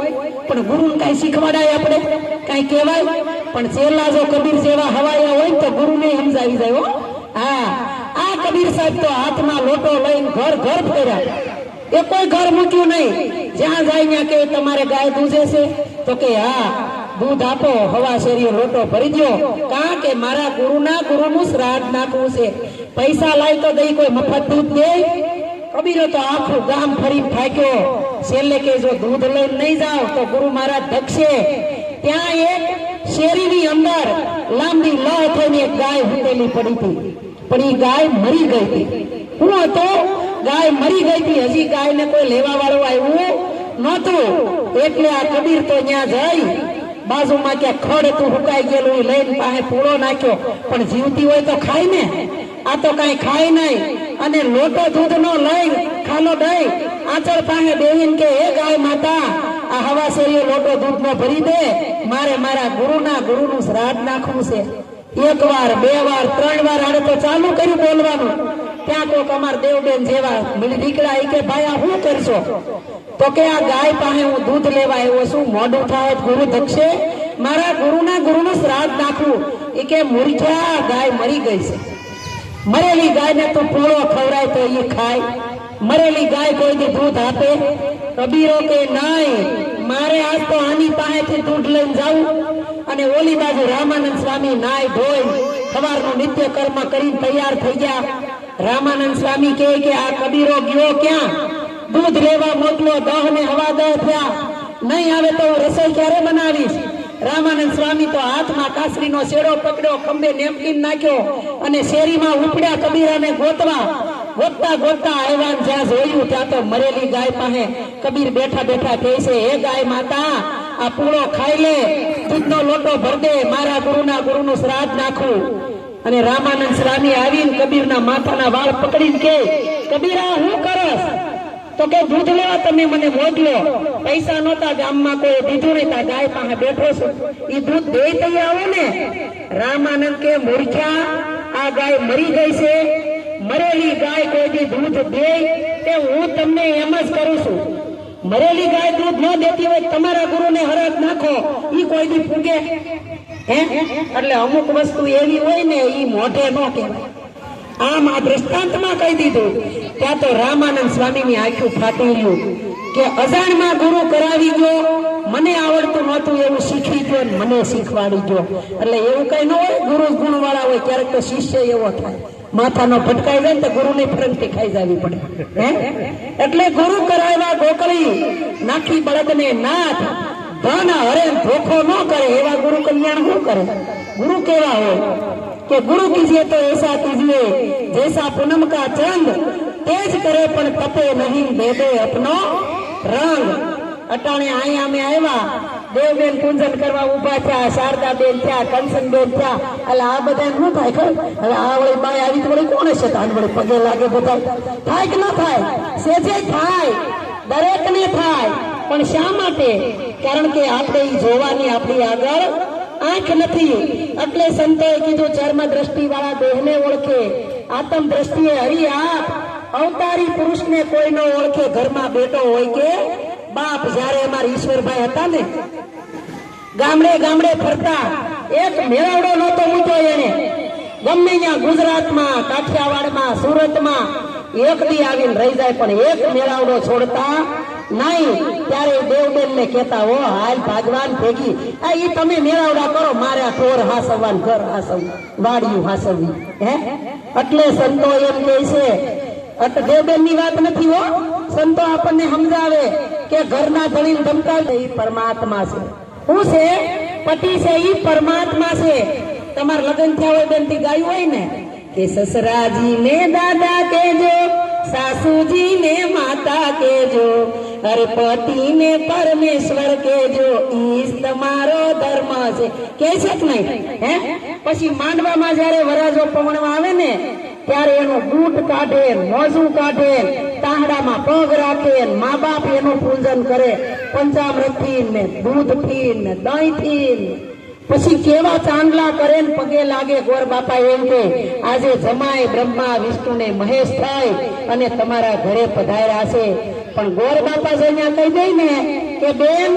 પણ ગુરુ ને કઈ શીખવાડાય આપણે? કઈ કહેવાય? પણ ચેલા જો કબીર જેવા હવાયા હોય તો ગુરુ ને સમજાવી જાય. હા, આ કબીર સાહેબ તો હાથમાં લોટો લઈને ઘર ફેર્યા. એ કોઈ ઘર મૂક્યું નહીં. જ્યાં જાય ત્યાં કે તમારે ગાય દૂધે છે? તો કે હા, દૂધ આપો, હવા શેરીઓ લોટો ભરી દો. કારણ કે મારા ગુરુનું શ્રાદ્ધ નાખવું છે. પૈસા લાવી તો દઈ, કોઈ મફત દૂધ દે? કબીરો તો આખું ગામ ફરી થાક્યો. છેલ્લે કે જો દૂધ લઈને નહીં જાઓ તો ગુરુ મહારાજ ધકશે. ત્યાં એક શેરીની અંદર લાંબી લહ થઈને એક ગાય હૂટેલી પડી હતી, પણ એ ગાય મરી ગઈ હતી. હું હતો, ગાય મરી ગઈ હતી. હજી ગાયને કોઈ લેવા વાળું આવ્યું નહોતું. એટલે આ કબીર તો ત્યાં જઈ બાજુમાં ક્યાં ખડ હતું હુકાઈ ગયેલું, લઈને પાસે પૂળો નાખ્યો. પણ જીવતી હોય તો ખાય ને, આ તો કઈ ખાય નહીં. અને લોટો દૂધનો લઈ ખાનો દઈ આંચળ પાસે બેહીને કે હે ગાય માતા આ હવા શેરીએ લોટો દૂધનો ભરી દે મારે મારા ગુરુનું શ્રાદ્ધ નાખવું છે. એક વાર બે વાર ત્રણ વાર આને તો ચાલુ કર્યું બોલવાનું. ત્યાં કોક અમાર દેવબેન જેવા દીકરા એ કે ભાઈ આ શું કરશો? તો કે આ ગાય પાસે હું દૂધ લેવા આવ્યો છું, મોઢું થાય ગુરુ ધકશે, મારા ગુરુનું શ્રાદ્ધ નાખવું. એ કે મૂર્ખા ગાય મરી ગઈ છે. મરેલી ગાયને તું પૂળો ખવડાય તો એ ખાય? મરેલી ગાય કોઈ દી દૂધ આપે? કબીરો કે નહીં, મારે આજ તો આની પાસેથી દૂધ લઈને જાવું. અને ઓલી બાજુ રામાનંદ સ્વામી નાય ધોઈ સવારનું નિત્ય કર્મ કરીને તૈયાર થઈ ગયા. રામાનંદ સ્વામી કહે કે આ કબીરો ગયો ક્યાં? દૂધ લેવા મોકલો, 10 ને 10 થયા, નહીં આવે તો હું રસોઈ ક્યારે બનાવીશ? રામાનંદ સ્વામી તો હાથમાં કાસરીનો શેડો પકડ્યો, ખંભે નેપકીન નાખ્યો અને શેરીમાં ઉપડ્યા કબીરાને ગોતવા. ગોતતા આવ્યા, જ્યાં જોયું ત્યાં તો મરેલી ગાય પાસે કબીર બેઠા બેઠા કહે છે, હે ગાય માતા આ પૂળો ખાઈ લે, દૂધનો લોટો ભર દે, મારા ગુરુનું શ્રાદ્ધ નાખું. અને રામાનંદ સ્વામી આવીને કબીરના માથાના વાળ પકડીને કે કબીરા હું કરસ? તો કે દૂધ લેવા તમે મને મોકલો. પૈસા નહોતા, ગામમાં કોઈ દીધું નહીં, તા ગાય પાસે બેઠો છું, એ દૂધ દે તઈ આવો ને. રામાનંદ કે મૂર્ખ્યા આ ગાય મરી ગઈ છે, મરેલી ગાય કોઈ દી દૂધ દે તે હું તમને એમ જ કરું છું. મરેલી ગાય દૂધ ન દેતી હોય તમારા ગુરુને હરખ નાખો, ઈ કોઈ દી ફૂગે હે? એટલે અમુક વસ્તુ એવી હોય ને ઈ મોઢે ન કહેવાય. આમ આ દ્રષ્ટાંતમાં કહી દીધું. ત્યાં તો રામાનંદ સ્વામીની આંખું ફાટી ગયું કે અજાણમાં ગુરુ કરાવી ગયો, મને આવડતું નહોતું એવું શીખી ગયો ને મને શીખવાડી ગયો. એટલે એવું કઈ ન હોય, ગુરુ ગુણ વાળા હોય, ક્યારેક તો શિષ્ય એવો થાય, માથાનો ભટકાઈ જાય તો ગુરુની ફરંગથી ખાઈ જવી પડે હે? એટલે ગુરુ કરાવ્યા ગોકળી નાખી બળદને નાથ, ધન હરે ધોખો ન કરે એવા ગુરુ કલ્યાણ શું કરે? ગુરુ કેવા હોય કે ગુरु कीजिए तो ऐसा कीजिए जैसा पूनम का चंद, तेज करे પણ તપે નહીં, દે દે અપનો રંગ. અટાણે અહીંયા અમે આવ્યા, દેવબેન પૂજન કરવા ઉભા થયા, શારદાબેન થયા, કંચનબેન થયા. એટલે આ બધા શું થાય ખબર? હવે આ વળી બાઈ આવી તો વળી કોને છે? તાન વળી પગે લાગે બધા થાય કે ન થાય? સેજે થાય, દરેકને થાય. પણ શા માટે? કારણ કે આપણે જોવાની આપણી આગળ આંખ નથી. એટલે સંતોએ કીધું ચર્મ દ્રષ્ટિ વાળા દેહને ઓળખે, આત્મ દ્રષ્ટિએ હરી આપ. અવતારી પુરુષને કોઈ ન ઓળખે, ઘરમાં બેટો હોય કે બાપ. જયારે અમારા ઈશ્વરભાઈ હતા ને, ગામડે ગામડે ફરતા, એક મેળાવડો નહોતો મૂક્યો એને. ગમે ત્યાં ગુજરાતમાં, કાઠિયાવાડમાં, સુરતમાં એક દી આવીને રહી જાય, પણ એક મેળાવડો છોડતા નહીં. ત્યારે દેવબેન ને કેતા, ઓ હાલ ભાગવાન ભેગી ઈ તમે મેળાવડા કરો, મારે આ ઢોર હાસવવાનું, ઘર હાસવવું, વાડિયું હાસવવી હે? એટલે સંતો એમ કહે છે, દેવબેન ની વાત નથી હો, સંતો આપણને સમજાવે કે ઘરના ધણીને ધમકાવે ઈ પરમાત્મા છે. શું છે? પતિ છે, ઈ પરમાત્મા છે. તમારે લગ્ન થયા હોય બેન થી ગાયું હોય ને કે સસરાજી ને દાદા કેજો, સાસુજી ને માતા કેજો, અરે પતિ ને પરમેશ્વર કેજો, ઈ તમારો ધર્મ છે. કે છે કે નહીં હે? પછી માંડવામાં જયારે વરાજો પવણવા આવે ને ત્યારે એનું બૂટ કાઢે, મોજું કાઢે, તાહડામાં પગ રાખે, મા બાપ એનું પૂજન કરે, પંચામૃતથી ને દૂધથી ને દહીંથી. પછી કેવા ચાંદલા કરે ને પગે લાગે. ગોર બાપા એમ કે આજે જમાય બ્રહ્મા વિષ્ણુ ને મહેશ થાય અને તમારા ઘરે પધાર્યા છે. પણ ગોર બાપા જઈને કહી દે ને કે બેન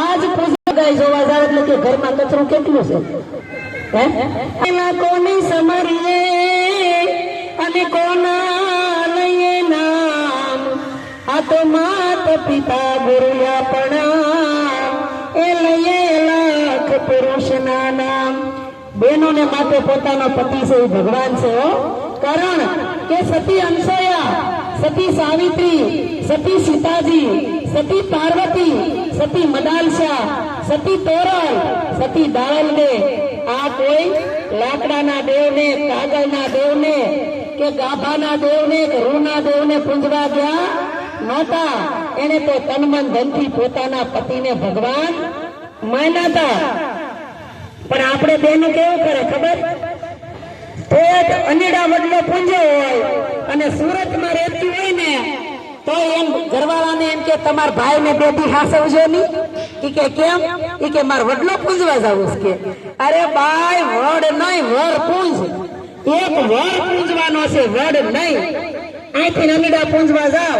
આજ પૂજા ગાય જોવા જાવ એટલે કે ઘરમાં કચરું કેટલું છે હે? કોની સમરીએ અને કોના લઈએ નામ, આ તો માત પિતા ગુરુ આપણા, એ લઈએ લાખ પુરુષના નામ. બહેનોને માટે પોતાનો પતિ છે એ ભગવાન છે હો. કારણ કે સતી અનસૂયા, સતી સાવિત્રી, સતી સીતાજી, સતી પાર્વતી, સતી મદાલસા, સતી તોરલ, સતી દાળને આ કોઈ લાકડાના દેવને, કાગળના દેવને કે ગાભાના દેવને કે રૂના દેવને પૂજવા ગયા નહોતા. એને તો તનમન ધનથી પોતાના પતિને ભગવાન માન્યા. પણ આપણે બેનો કેવું કરે ખબર? એક અનીડા વડલો પૂંજો હોય અને સુરતમાં રહેતી હોય ને તો એમ ઘરવાળાને એમ કે તમારા ભાઈને બેટી હાસવજો ની. ઈ કે કેમ? ઈ કે માર વડલો પૂંજવા જાવું છે કે. અરે બાય વડ નહીં વર પૂંજ. એક વર પૂંજવાનો છે વડ નહીં. અહીંથી નમીડા પૂંજવા જાવ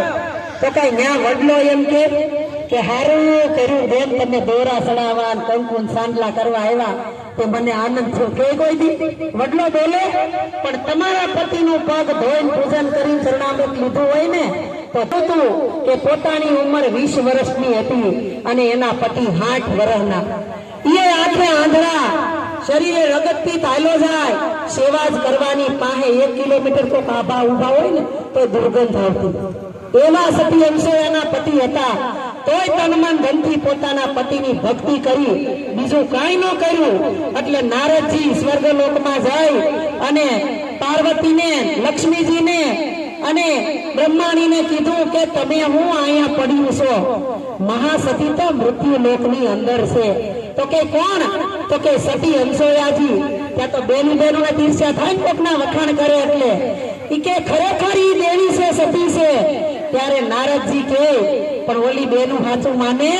તો કઈ ન્યા વડલો એમ કે હારું કર્યું બેન તમે દોરા ચડાવવા કંકુ સાંડલા કરવા આવ્યા તો મને આનંદ થયો. કે કોઈ દી વડલો બોલે પણ તમારા પતિનું પગ ધોઈને પૂજન કરીને ચરણામૃત લીધું હોય ને તો હતું કે પોતાની ઉંમર 20 વર્ષની હતી અને એના પતિ 60 વર્ષના. એ આંખે આંધળા શરીરે રગતથી ચાલ્યો જાય સેવા જ કરવાની પાસે 1 કિલોમીટર તો આભા ઉભા હોય ને તો દુર્ગંધ આવતી. એવા સતી અંશોયાના પતિ હતા તોય તનમન ધનથી પોતાના પતિની ભક્તિ કરી બીજું કાંઈ ન કર્યું. એટલે નારદજી સ્વર્ગલોકમાં જાય અને પાર્વતીને લક્ષ્મીજીને અને બ્રહ્માણીને કીધું કે તમે હું અહીંયા પડ્યું છો. મહાસતી તો મૃત્યુ લોકની અંદર છે. તો કે કોણ? તો કે સતી અંશોયાજી. ત્યાં તો બેનું બેનું ઈર્ષ્યા થાય કોકના વખાણ કરે એટલે ઈ કે ખરેખર ઈ દેવી છે સતી છે. ત્યારે નારદજી કે પણ ઓલી બેનું સાચું માને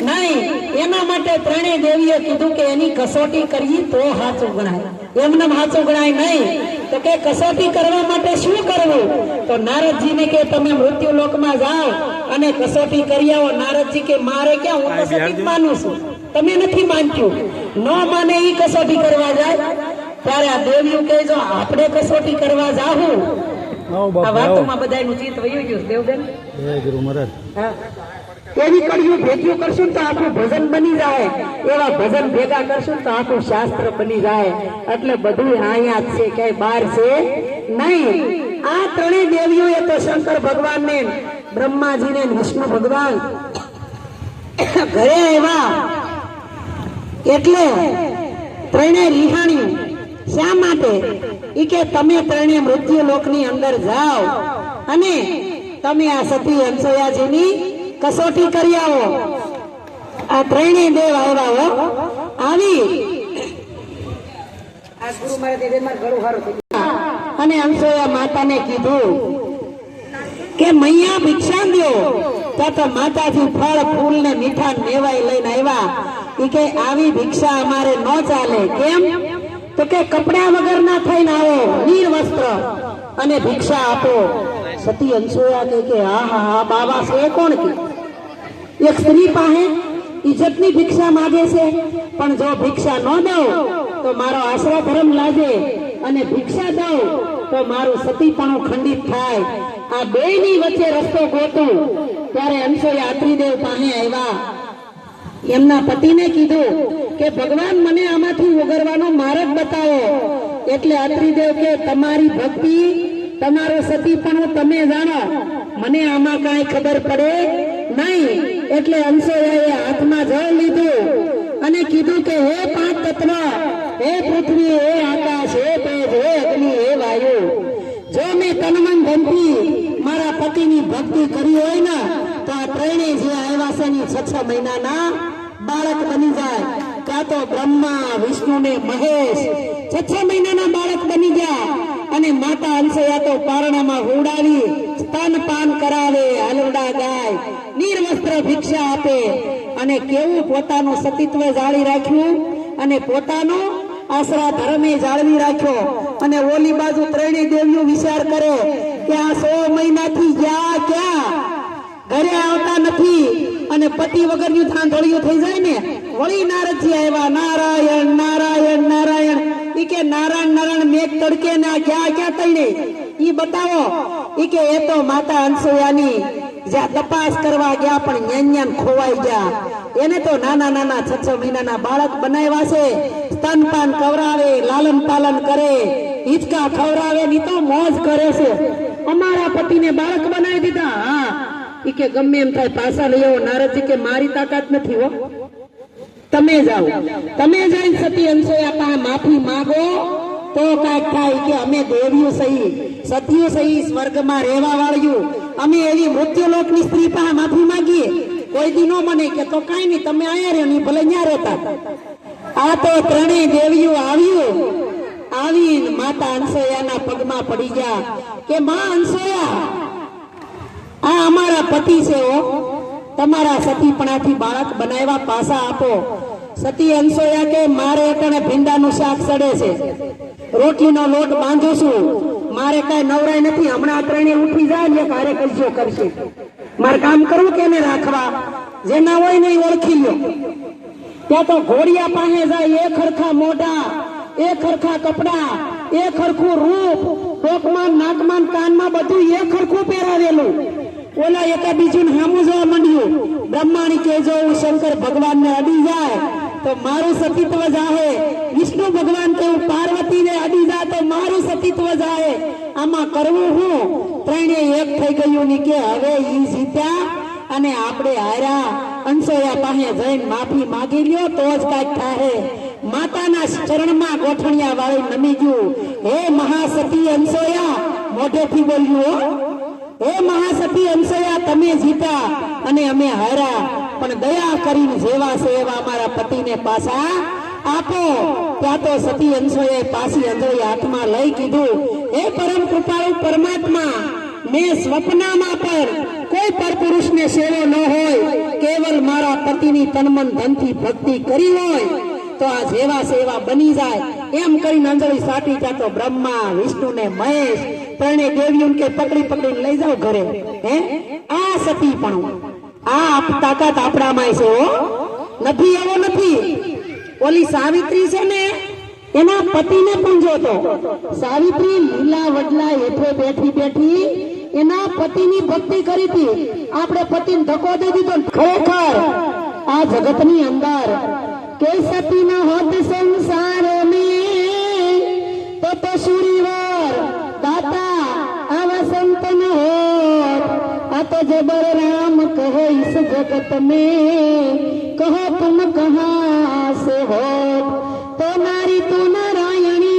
નહીં. એના માટે ત્રણેય દેવીએ કીધું કે એની કસોટી કરીએ તો સાચું ગણાય, એમને સાચું ગણાય નહીં. તો કે કસોટી કરવા માટે શું કરવું? તો નારદજીને કે તમે મૃત્યુ લોકમાં જાઓ અને કસોટી કરી આવો. નારદજી કે મારે ક્યાં, હું તો સતી જ માનું છું, તમે નથી માનતું. ન માને ઈ કસોટી કરવા જાય. ત્યારે આ દેવીઓ કે જો આપણે કસોટી કરવા જાહું. આ વાતોમાં બધાયનું ચિત્ત વયું ગયું દેવબેન. હા એવી કડીયું ભેગ્યું કરશું તો આખું ભજન બની જાય, એવા ભજન ભેગા કરશું તો આખું શાસ્ત્ર બની જાય. એટલે બધું અહીંયા જ છે, ક્યાંય બહાર છે નહીં. આ ત્રણેય દેવીઓએ તો શંકર ભગવાન ને બ્રહ્માજી ને વિષ્ણુ ભગવાન ઘરે આવ્યા એટલે ત્રણેય રિહાણ્યું. શા માટે? ઈ કે તમે ત્રણેય મૃત્યુ લોકની અંદર જાઓ અને તમે આ સતી અંશયાજીની કસોટી કરી આવો. આ ત્રણેય દેવ આવ્યા હો. આવી આ ગુરુ મહારાજે મારું ઘણું સારું થઈ ગયું. અને અંશોયા માતાને કીધું કે મૈયા ભિક્ષા દો. ત્યાં તો માતાજી ફળ ફૂલ ને મીઠા મેવાય લઈને આવ્યા. ઈ કે આવી ભિક્ષા અમારે ન ચાલે. કેમ? તો કે કપડા વગર ના થઈને આવો, નિર્વસ્ત્ર અને ભિક્ષા આપો. સતી અંશોયા કે હા હા હા બાબા છે કોણ? કે એક સ્ત્રી પાસે ઇજ્જતની ભિક્ષા માંગે છે, પણ જો ભિક્ષા ન દઉં તો મારો આશરા ધર્મ લાગે અને ભિક્ષા દઉં તો મારું સતીપણું ખંડિત થાય. આ બેયની વચ્ચે રસ્તો ગોતું. ત્યારે અંશોયા અત્રિદેવ પાસે આવ્યા. એમના પતિને કીધું કે ભગવાન મને આમાંથી ઉગરવાનો માર્ગ બતાવો. એટલે અત્રિદેવ કે તમારી ભક્તિ તમારો સતીપણું તમે જાણો, મને આમાં કાંઈ ખબર પડે નહીં. એટલે અંશોયાએ હાથમાં જળ લીધું અને કીધું કે હે પાંચ તત્વ, હે પૃથ્વી, હે આકાશ, હે તેજ, હે અગ્નિ, હે વાયુ, જો મેં તનમન ધનથી મારા પતિની ભક્તિ કરી હોય ને તો આ ત્રણેય જે આવ્યા છે ની 6 મહિનાના બાળક બની જાય. ત્યાં તો બ્રહ્મા વિષ્ણુ ને મહેશ 6 મહિનાના બાળક બની ગયા. અને માતા અંશયા તો પારણામાં હુડાવી સ્તનપાન કરાવે, હલરડા ગાય, નિર્વસ્ત્ર ભિક્ષા આપે અને કેવું પોતાનું સતીત્વ જાળી રાખ્યું અને પોતાનો આશરા ધર્મે જાળવી રાખ્યો. અને ઓલી બાજુ ત્રણેય દેવીઓ વિચાર કરે કે આ 100 મહિનાથી ગયા ક્યાં, ઘરે આવતા નથી અને પતિ વગરનું ધાંધળિયું થઈ જાય ને. વળી નારદજી આવ્યા. નારાયણ નારાયણ નારાયણ. ઈ કે નારાયણ નારાયણ મેઘ તડકે ના ક્યાં ક્યાં તઈને ઈ બતાવો. ઈ કે એ તો માતા અંશોયાની જ્યાં તપાસ કરવા ગયા પણ ન્યાન ખોવાઈ ગયા. એને તો નાના નાના 6 મહિનાના બાળક બનાવ્યા છે. સ્તનપાન કવરાવે, લાલન પાલન કરે, હિંચકા ખવરાવે, ની તો મોજ કરે છે. અમારા પતિને બાળક બનાવી દીધા. હા ઈ કે ગમે એમ થાય પાછા લઈ આવો. નારદજી કે મારી તાકાત નથી હો, તમે જાઓ. તમે જઈને સતી અંશોયા પાસે માફી માંગો તો કાંઈક થાય. કે અમે દેવીઓ સહી, સતીઓ સહી, સ્વર્ગમાં રહેવા વાળ્યું અમે એવી મૃત્યુલોકની સ્ત્રી પાસે માફી માંગીએ. કોઈ દી નો મને કે તો કાંઈ નહીં, તમે અહીંયા રહ્યો નહીં, ભલે ત્યાં રહેતા. આ તો ત્રણેય દેવીઓ આવ્યું આવીને માતા અનસૂયાના પગમાં પડી ગયા કે માં અનસૂયા, આ અમારા પતિ છે હો, તમારા સતીપણાથી બાળક બનાવ્યા, પાસા આપો. સતી અનસૂયા કે મારે અટાણે ભીંડાનું શાક સડે છે, રોટલીનો લોટ બાંધું છું, મારે કઈ નવરાય નથી, હમણાં ત્રણે ઉઠી જાય ને કારે કરજો કરશે, મારે કામ કરવું કે એને રાખવા, જે ના હોય ને એ ઓળખી લો. ત્યાં તો ઘોડિયા પાસે જાય, એ ખરખા મોઢા, એ ખરખા કપડા, એ ખરખું રૂપ, ટોકમાં નાકમાં કાનમાં બધું એ ખરખું પહેરાવેલું. ઓલા એકા બીજું હામું જોવા માંડ્યું. બ્રહ્માણી કે જો હું શંકર ભગવાન ને અડી જાય તો મારું સતીત્વ જાહે, વિષ્ણુ ભગવાન કે હું પાર્વતી ને અડી જાય તો મારું સતીત્વ જાહે, આમાં કરવું હું? ત્રણે એક થઈ ગયું ની કે હવે ઈ જીત્યા અને આપણે હાર્યા. અનસૂયા પાસે જઈને માફી માગી લ્યો તો જ કાંઈક થાહે. માતાના ચરણમાં ગોઠણિયા વાળી નમી ગયું. હે મહાસતી અનસૂયા, મોઢેથી બોલ્યું, હે મહાસતી અનસૂયા, તમે જીતા અને અમે હાર્યા, પણ દયા કરીને જેવા છે એવા અમારા પતિને પાછા આપો. ત્યાં તો સતી અનસૂયાએ પાછી અંજળી હાથમાં લઈ કીધું, હે પરમ કૃપાળુ પરમાત્મા, મેં સ્વપ્નમાં પણ કોઈ પરપુરુષને સેવો ન હોય, કેવલ મારા પતિની તનમન ધનથી ભક્તિ કરી હોય તો આ જેવા સેવા બની જાય. એમ કરીને અંજળી સાટી ત્યાં તો બ્રહ્મા, વિષ્ણુ ને મહેશ ત્રણે દેવીઓ કે પકડી પકડીને લઈ જાઓ ઘરે. હે આ સતી પણ આ તાકાત આપણામાં છે હો, નથી એવો નથી. ઓલી સાવિત્રી છે ને એના પતિને પણ જોતો. સાવિત્રી લીલા વડલા હેઠે બેઠી બેઠી એના પતિની ભક્તિ કરી હતી. આપણે પતિને ધક્કો દઈ દીધો. ખરેખર આ જગતની અંદર કે સતી ન હોત સંસાર में तो सूरीवर दाता आवा संत न होत. आ तो जबर राम कहे इस जगत में, कहो तुम कहाँ से हो. तो नारी तू नारायणी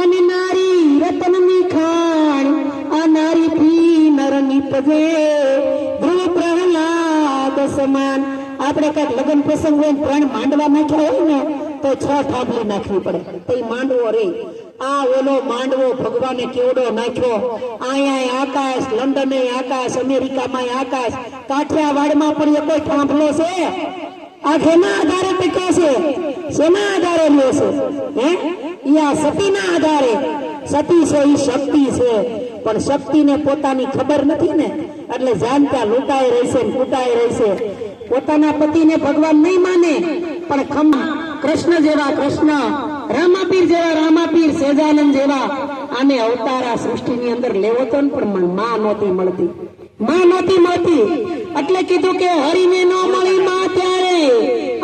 અને નારી રતનની ખાણ, આ નારી થી નર નીપજે ધ્રુવ પ્રહલાદ સમાન. આપણે કઈક લગ્ન પ્રસંગ હોય ત્રણ માંડવા નાખ્યા હોય ને તો 6 ઠાબલી નાખવી પડે તો માંડવો રે. આ ઓલો માંડવો ભગવાને કેવડો નાખ્યો. અહીંયા આકાશ, લંડને આકાશ, અમેરિકામાં આકાશ, કાઠિયાવાડમાં પણ એ કોઈ થાંભલો છે? આ શેના આધારે ટીક્યો છે? શેના આધારે લ્યો છે? હે આ સતીના આધારે. સતી છે એ શક્તિ છે, પણ શક્તિને પોતાની ખબર નથી ને, એટલે જાન ત્યાં લૂંટાઈ રહેશે ને કૂટાઈ રહેશે. પોતાના પતિને ભગવાન નહીં માને, પણ ખમા કૃષ્ણ જેવા કૃષ્ણ, રામાપીર જેવા રામાપીર, સહેજાનંદ જેવા આને અવતાર આ સૃષ્ટિની અંદર લેવો તો પણ માં નહોતી મળતી. માં નહોતી મળતી એટલે કીધું કે હરિને ન મળી માં ત્યારે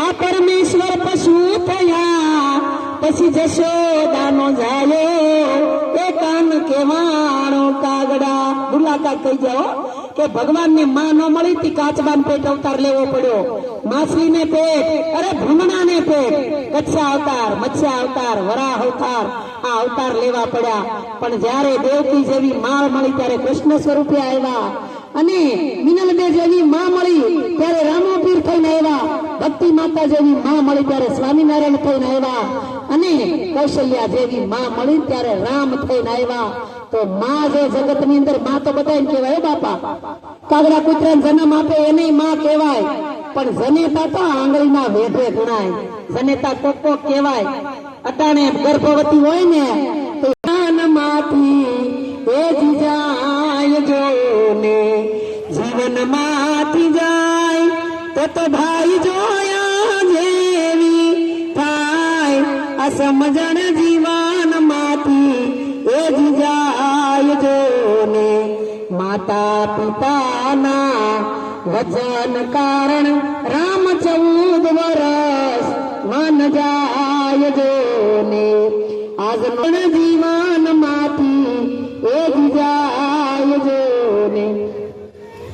આ પરમેશ્વર પશુ થયા. પછી જશોદાનો જાયો એ કાન કેવાણો કાગડા. મુલાકાત થઈ જાઓ કે ભગવાનને માં ન મળી તી કાચબાન પેટ અવતાર લેવો પડ્યો, માછલીને પેટ, અરે ભૂમણાને પેટ, કચ્છા અવતાર, મત્સ્ય અવતાર, વરાહ અવતાર, આ અવતાર લેવા પડ્યા. પણ જયારે દેવકી જેવી માં મળી ત્યારે કૃષ્ણ સ્વરૂપે આવ્યા, અને મિનલબે જેવી માં મળી ત્યારે રામોપીર થઈને આવ્યા, ભક્તિ માતા જેવી માં મળી ત્યારે સ્વામિનારાયણ થઈને આવ્યા, અને કૌશલ્યા જેવી માં મળી ત્યારે રામ થઈને આવ્યા. તો માં જે જગત ની અંદર માં તો બધાને કહેવાય બાપા. કાગડા કૂતરાને જન્મ આપે એને માં કહેવાય, પણ જનેતા તો આંગળીના વેઢે ગણાય. જનેતા કોકો કહેવાય. અટાણે ગર્ભવતી હોય ને તો માંથી એ જાય જોને, જીવન માંથી જાય તો ભાઈ જોયા જેવી થાય. આ સમજણ જીવન માંથી એ જાય જોને, માતા પિતાના વચન કારણ રામ 14 વર્ષ મન જાય જોને. આજનો જીવન માંથી એ જાય જોને.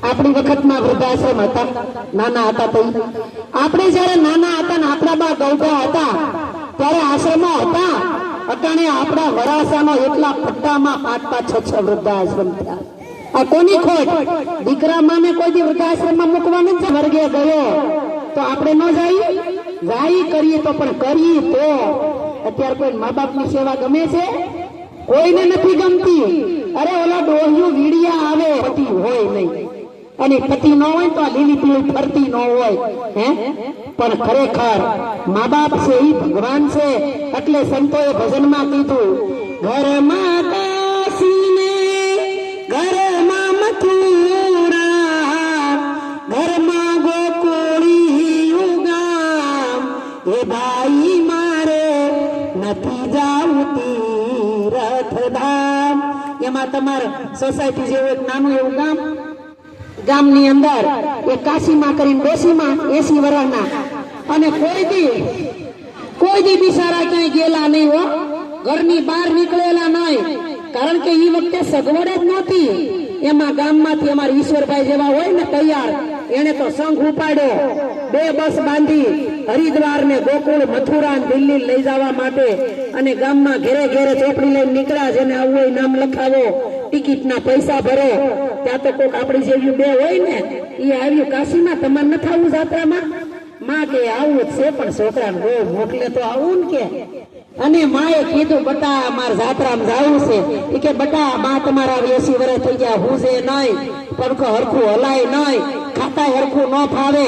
આપણી વખતમાં વૃદ્ધાશ્રમ હતા, નાના હતા તો આપણે જયારે નાના હતા ને આપણા બા ગૌઠા હતા ત્યારે આશ્રમો હતા. અટાણે આપણા વરાસાનો એટલા પટ્ટામાં 5-5, 6-6 વૃદ્ધાશ્રમ થયા. આ કોની ખોટ? દીકરા માને કોઈ વૃદ્ધાશ્રમમાં મૂકવા નથી. વર્ગે ગયો તો આપણે ન જાય કરીએ તો પણ કરીએ તો અત્યારે કોઈ મા બાપની સેવા ગમે છે? કોઈને નથી ગમતી. અરે ઓલા ડોહિયું વીડિયા આવે, પતિ હોય નહીં, અને પતિ ન હોય તો આ લીલી પીળી ફરતી ન હોય. હે પણ ખરેખર મા બાપ છે એ ભગવાન છે. એટલે સંતોએ ભજનમાં કીધું, ઘરમાં કાશીને ઘરમાં મથુરા, ઘરમાં ગોકુળિયું ગામ, એ ભાઈ મારે નથી જાવું તીરથધામ. એમાં તમારે સોસાયટી જેવું એક નાનું એવું ગામની અંદર એક કાશીમાં કરીને ડોશીમાં 80 વર્ષના, અને કોઈ દી બિચારા ક્યાંય ગયેલા નહીં હો, ઘરની બહાર નીકળેલા નહીં. કારણ કે એ વખતે સગવડ જ નહોતી. એમાં ગામમાંથી અમારા ઈશ્વરભાઈ જેવા હોય ને તૈયાર, એને તો સંઘ ઉપાડ્યો, 2 બસ બાંધી હરિદ્વાર ને ગોકુળ મથુરા ને દિલ્હી લઈ જવા માટે. અને ગામમાં ઘેરે ઘેરે ચોપડી લઈને નીકળ્યા, જેને આવું હોય નામ લખાવો, ટિકિટના પૈસા ભરો. ત્યાં તો કોઈક આપણી જેવી 2 હોય ને, એ આવ્યું કાશીમાં, તમારે નથી આવું જાત્રામાં? માં કે આવું જ છે, પણ છોકરાને બહુ મોકલે તો આવું ને કે. અને માએ કીધું, બટા મારે જાત્રામાં જાવું છે. એ કે બટા માં તમારા 80 વર્ષ થઈ ગયા, હું છે નહીં, પડખો હરખું હલાય નહીં, ખાતા હરખું ન ફાવે,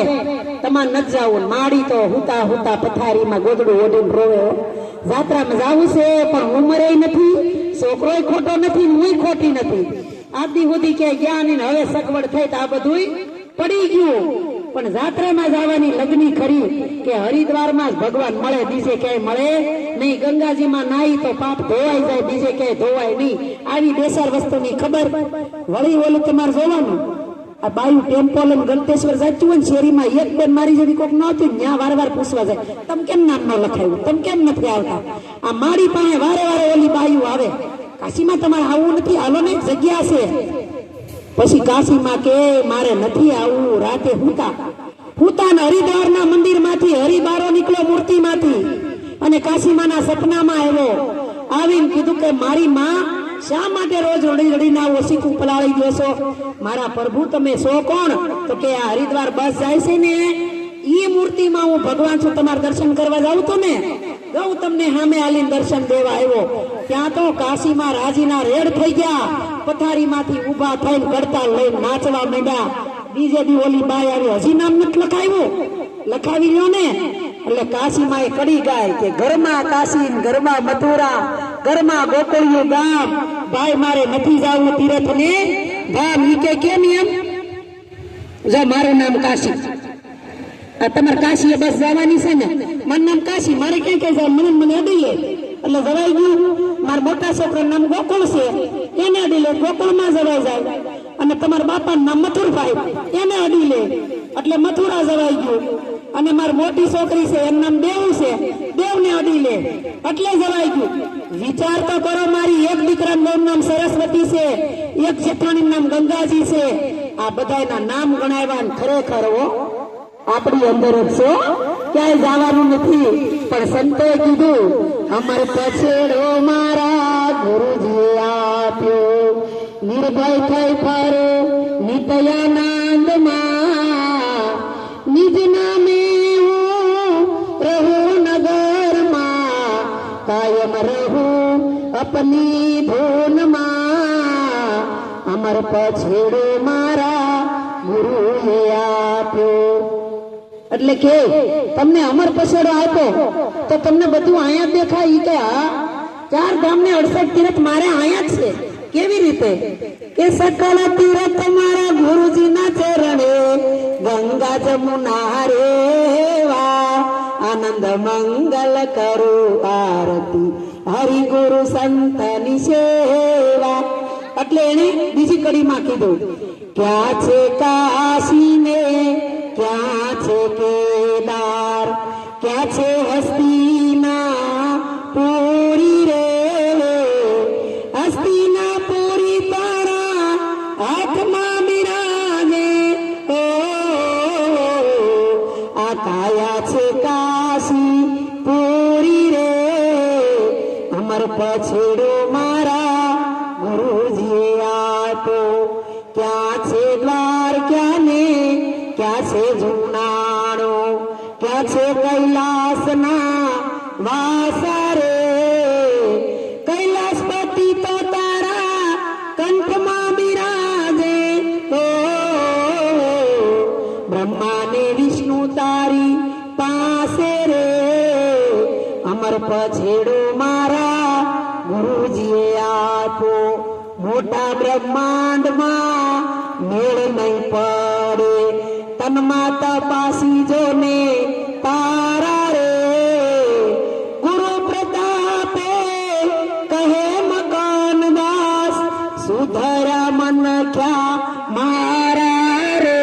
તમારે નથી જાવું. માડી તો હુતા હુતા પથારીમાં ગોદડું ઓઢીને રોવે. જાત્રામાં જાવું છે, પણ ઉંમરે નથી, છોકરોય ખોટો નથી, હું ખોટી નથી. આદિ સુધી કે ગયા નહીં, હવે સગવડ થઈ તો આ બધું પડી ગયું. પણ જાત્રામાં જવાની લગ્ની ખરી કે હરિદ્વારમાં જ ભગવાન મળે, બીજે ક્યાંય મળે નહીં. ગંગાજીમાં નાહી તો પાપ ધોવાઈ જાય, બીજે ક્યાંય ધોવાય નહીં. આવી બેસાર વસ્તુની ખબર. વળી ઓલું તમારે જોવાનું, આ બાયુ ટેમ્પલ અને ગલતેશ્વર જતું હોય ને શેરીમાં, એક બેન મારી જેવી કોક ન હતી, ત્યાં વારવાર પૂછવા જાય, તમે કેમ નામ ન લખાયું, તમે કેમ નથી આવતા? આ મારી પાસે વારે ઓલી બાયુ આવે, કાશીમાં તમારે આવવું નથી, હાલો ને જગ્યા છે. પછી કાશીમાં કે મારે નથી આવવું. રાતે હુતા હરિદ્વારના મંદિરમાંથી હરિબારો નીકળ્યો મૂર્તિમાંથી, અને કાશીમાના સપનામાં આવ્યો. આવીને કીધું કે મારી માં શા માટે રોજ રડીને આવો શીખું પલાળી દો છો? મારા પ્રભુ તમે છો કોણ? તો કે આ હરિદ્વાર બસ જાય છે ને, એ મૂર્તિમાં હું ભગવાન છું, તમારે દર્શન કરવા જાવ તો ને ગૌ તમને સામે આલીને દર્શન દેવા આવ્યો. ત્યાં તો કાશીમાં રાજીના રેડ થઈ ગયા, પથારીમાંથી ઉભા થઈને ગડતાલ લઈને નાચવા માંડ્યા. બીજે દી ઓલી બાઈ આવી, હજી નામ નથી લખાવ્યું, લખાવી લ્યો ને. એટલે કાશીમાં એ કડી ગાય કે ઘરમાં કાશી, ઘરમાં મથુરા, ઘરમાં ગોકુળિયું ગામ, ભાઈ મારે નથી જાવું તીરથ ને ધામ. ઈ કે કેમ એમ? જો મારું નામ કાશી, આ તમારે કાશી બસ જવાની છે ને, મારું નામ કાશી, મારે ક્યાં ક્યાં જાય, મને અડી લે એટલે જવાઈ ગયું. મારા મોટા છોકરાનું નામ ગોકુળ છે, એને અડી લે, ગોકુળમાં જવાઈ જાય. અને તમારા બાપાનું નામ મથુરભાઈ, એને અડી લે એટલે મથુરા જવાઈ ગયું. અને મારી મોટી છોકરી છે, એનું નામ દેવ છે, દેવને અડી લે એટલે જવાઈ ગયું. વિચાર તો કરો, મારી એક દીકરાનું નામ સરસ્વતી છે, એક જેઠાણીનું નામ ગંગાજી છે. આ બધાના નામ ગણાવ્યા ખરેખર આપણી અંદર જ છો, ક્યાંય જવાનું નથી. પણ સંતોએ કીધું, અમર પછેડો મારા ગુરુજીએ આપ્યો, નિર્ભય થઈ ફરો નિત્યાનંદમાં, નિજ નામે હું રહું નગરમાં, કાયમ રહું અપની ધૂનમાં, અમર પછેડો મારા ગુરુએ આપ્યો. એટલે કે તમને અમર પછેડો આપ્યો તો તમને બધું અહીંયા દેખાય. ઈ કે હા, 4 ધામ ને 68 તીરથ મારે અહીંયા જ છે. કેવી રીતે? કે સકલ તીરથ મારા ગુરુજીના ચરણે, ગંગા જમુના રેવા, આનંદ મંગલ કરું આરતી, હરિ ગુરુ સંતની સેવા. એટલે એને બીજી કડીમાં કીધું, ક્યાં છે કાશી ને ક્યાં છે કેદાર, ક્યાં છે હસ્તિના પૂરી રે, હસ્તિના પૂરી તારા હાથમાં બિરાજે. ઓ આ કાયા છે કાશી પૂરી રે, અમર પછેડો મારા ગુરુજીએ આપ્યો. ક્યાં છે દ્વાર, ક્યાં ને ક્યાં છે જુનાણો, ક્યાં છે કૈલાસના વાસા રે, અમર પછેડો મારા ગુરુજીએ આપો, મોટા બ્રહ્માંડમાં મેળ નહીં પડે, તનમાં તપાસી જો ને તારા રે, ગુરુ પ્રતાપે કહે મકાનદાસ, સુધરા મન ક્યાં મારા રે,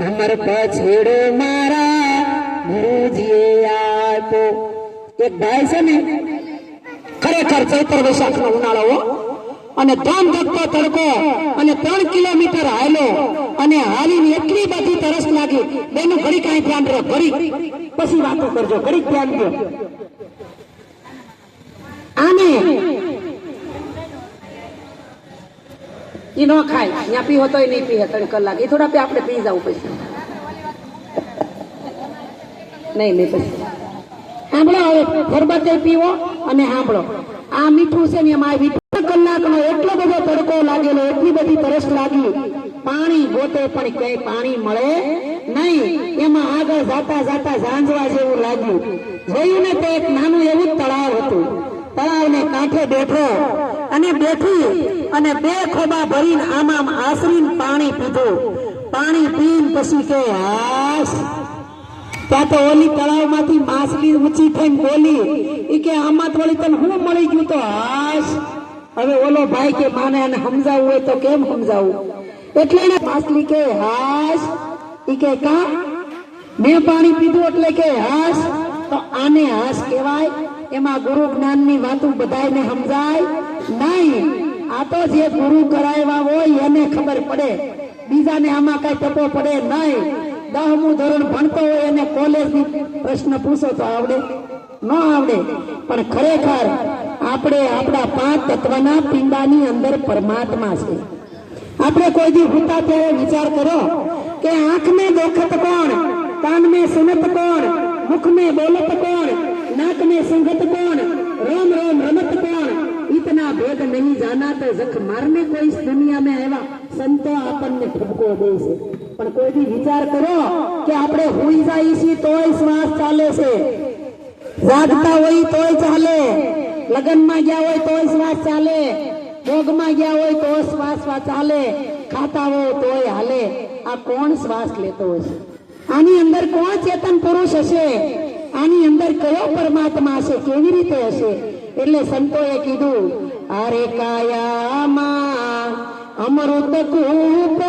અમર પછેડો મારા ગુરુજીએ આપો. એક ભાઈ છે ને, ખરેખર ચૈત્ર વૈશાખ નો ઉનાળો હો, અને ધમ ધકતો તડકો અને 3 કિલોમીટર હાલો અને હાલીને એટલી બધી તરસ લાગી. બેનું ઘડી કાંઈ ધ્યાન રહે, ઘડી પછી વાતો કરજો, ઘડી ધ્યાન દો. આને ઈ નો ખાય, ત્યાં પીવો તોય નહીં પીએ 3 કલાક, એ થોડા આપણે પી જવું પછી નહીં પછી. સાંભળો, હવે શરબત પીવો અને સાંભળો, આ મીઠું છે ને એમાં 20 કલાકનો એટલો બધો તડકો લાગેલો, એટલી બધી તરસ લાગી, પાણી ગોતે પણ કઈ પાણી મળે નહીં. એમાં આગળ જાતા જાતા ઝાંઝવા જેવું લાગ્યું. જોયું ને તો એક નાનું એવું તળાવ હતું. તળાવને કાંઠે બેઠો અને બેઠી અને 2 ખોબા ભરીને આમાં આસરીને પાણી પીધું. પાણી પીને પછી કે હાશ, ત્યાં તો ઓલી તળાવમાંથી માછલી ઊંચી થઈને બોલી, ઈ કે આમાં તો વળી તને શું મળી ગયું? તો હાશ. હવે ઓલો ભાઈ કે માને એને સમજાવવું હોય તો કેમ સમજાવું? એટલે એને માછલી કે હાશ. ઈ કે કા મેં પાણી પીધું એટલે કે હાશ. તો આને હાશ કહેવાય? એમાં ગુરુ જ્ઞાનની વાતો બધાને સમજાય નહીં. આ તો જે ગુરુ કરાવ્યા હોય એને ખબર પડે, બીજાને આમાં કઈ ટપો પડે નહીં. 10મું ધોરણ ભણતો હોય એને કોલેજની પ્રશ્ન પૂછો તો આવડે? ન આવડે. પણ ખરેખર આપણે આપણા 5 તત્વના પિંડાની અંદર પરમાત્મા છે. આપણે કોઈ દી ભૂતા ત્યારે વિચાર કરો કે આંખ में देखत कौन, कान में सुनत कौन, मुख में बोलत कौन, नाक में सूंघत कौन, रोम रोम रमत कौन, इतना भेद नहीं जाना तो जख मारने को इस दुनिया में आया संतो આપણને ઠપકો દે છે. પણ કોઈ દી વિચાર કરો કે આપણે હોઈ જાય છે તોય શ્વાસ ચાલે છે, જાગતા હોય તોય ચાલે, લગ્નમાં ગયા હોય તોય શ્વાસ ચાલે, ભોગમાં ગયા હોય તો શ્વાસ ચાલે, ખાતા હોય તોય હાલે. આ કોણ શ્વાસ લેતો હશે? આની અંદર કોણ ચેતન પુરુષ હશે? આની અંદર કયો પરમાત્મા હશે? કેવી રીતે હશે? એટલે સંતોએ કીધું, અરે કાયામાં અમૃત કૂપ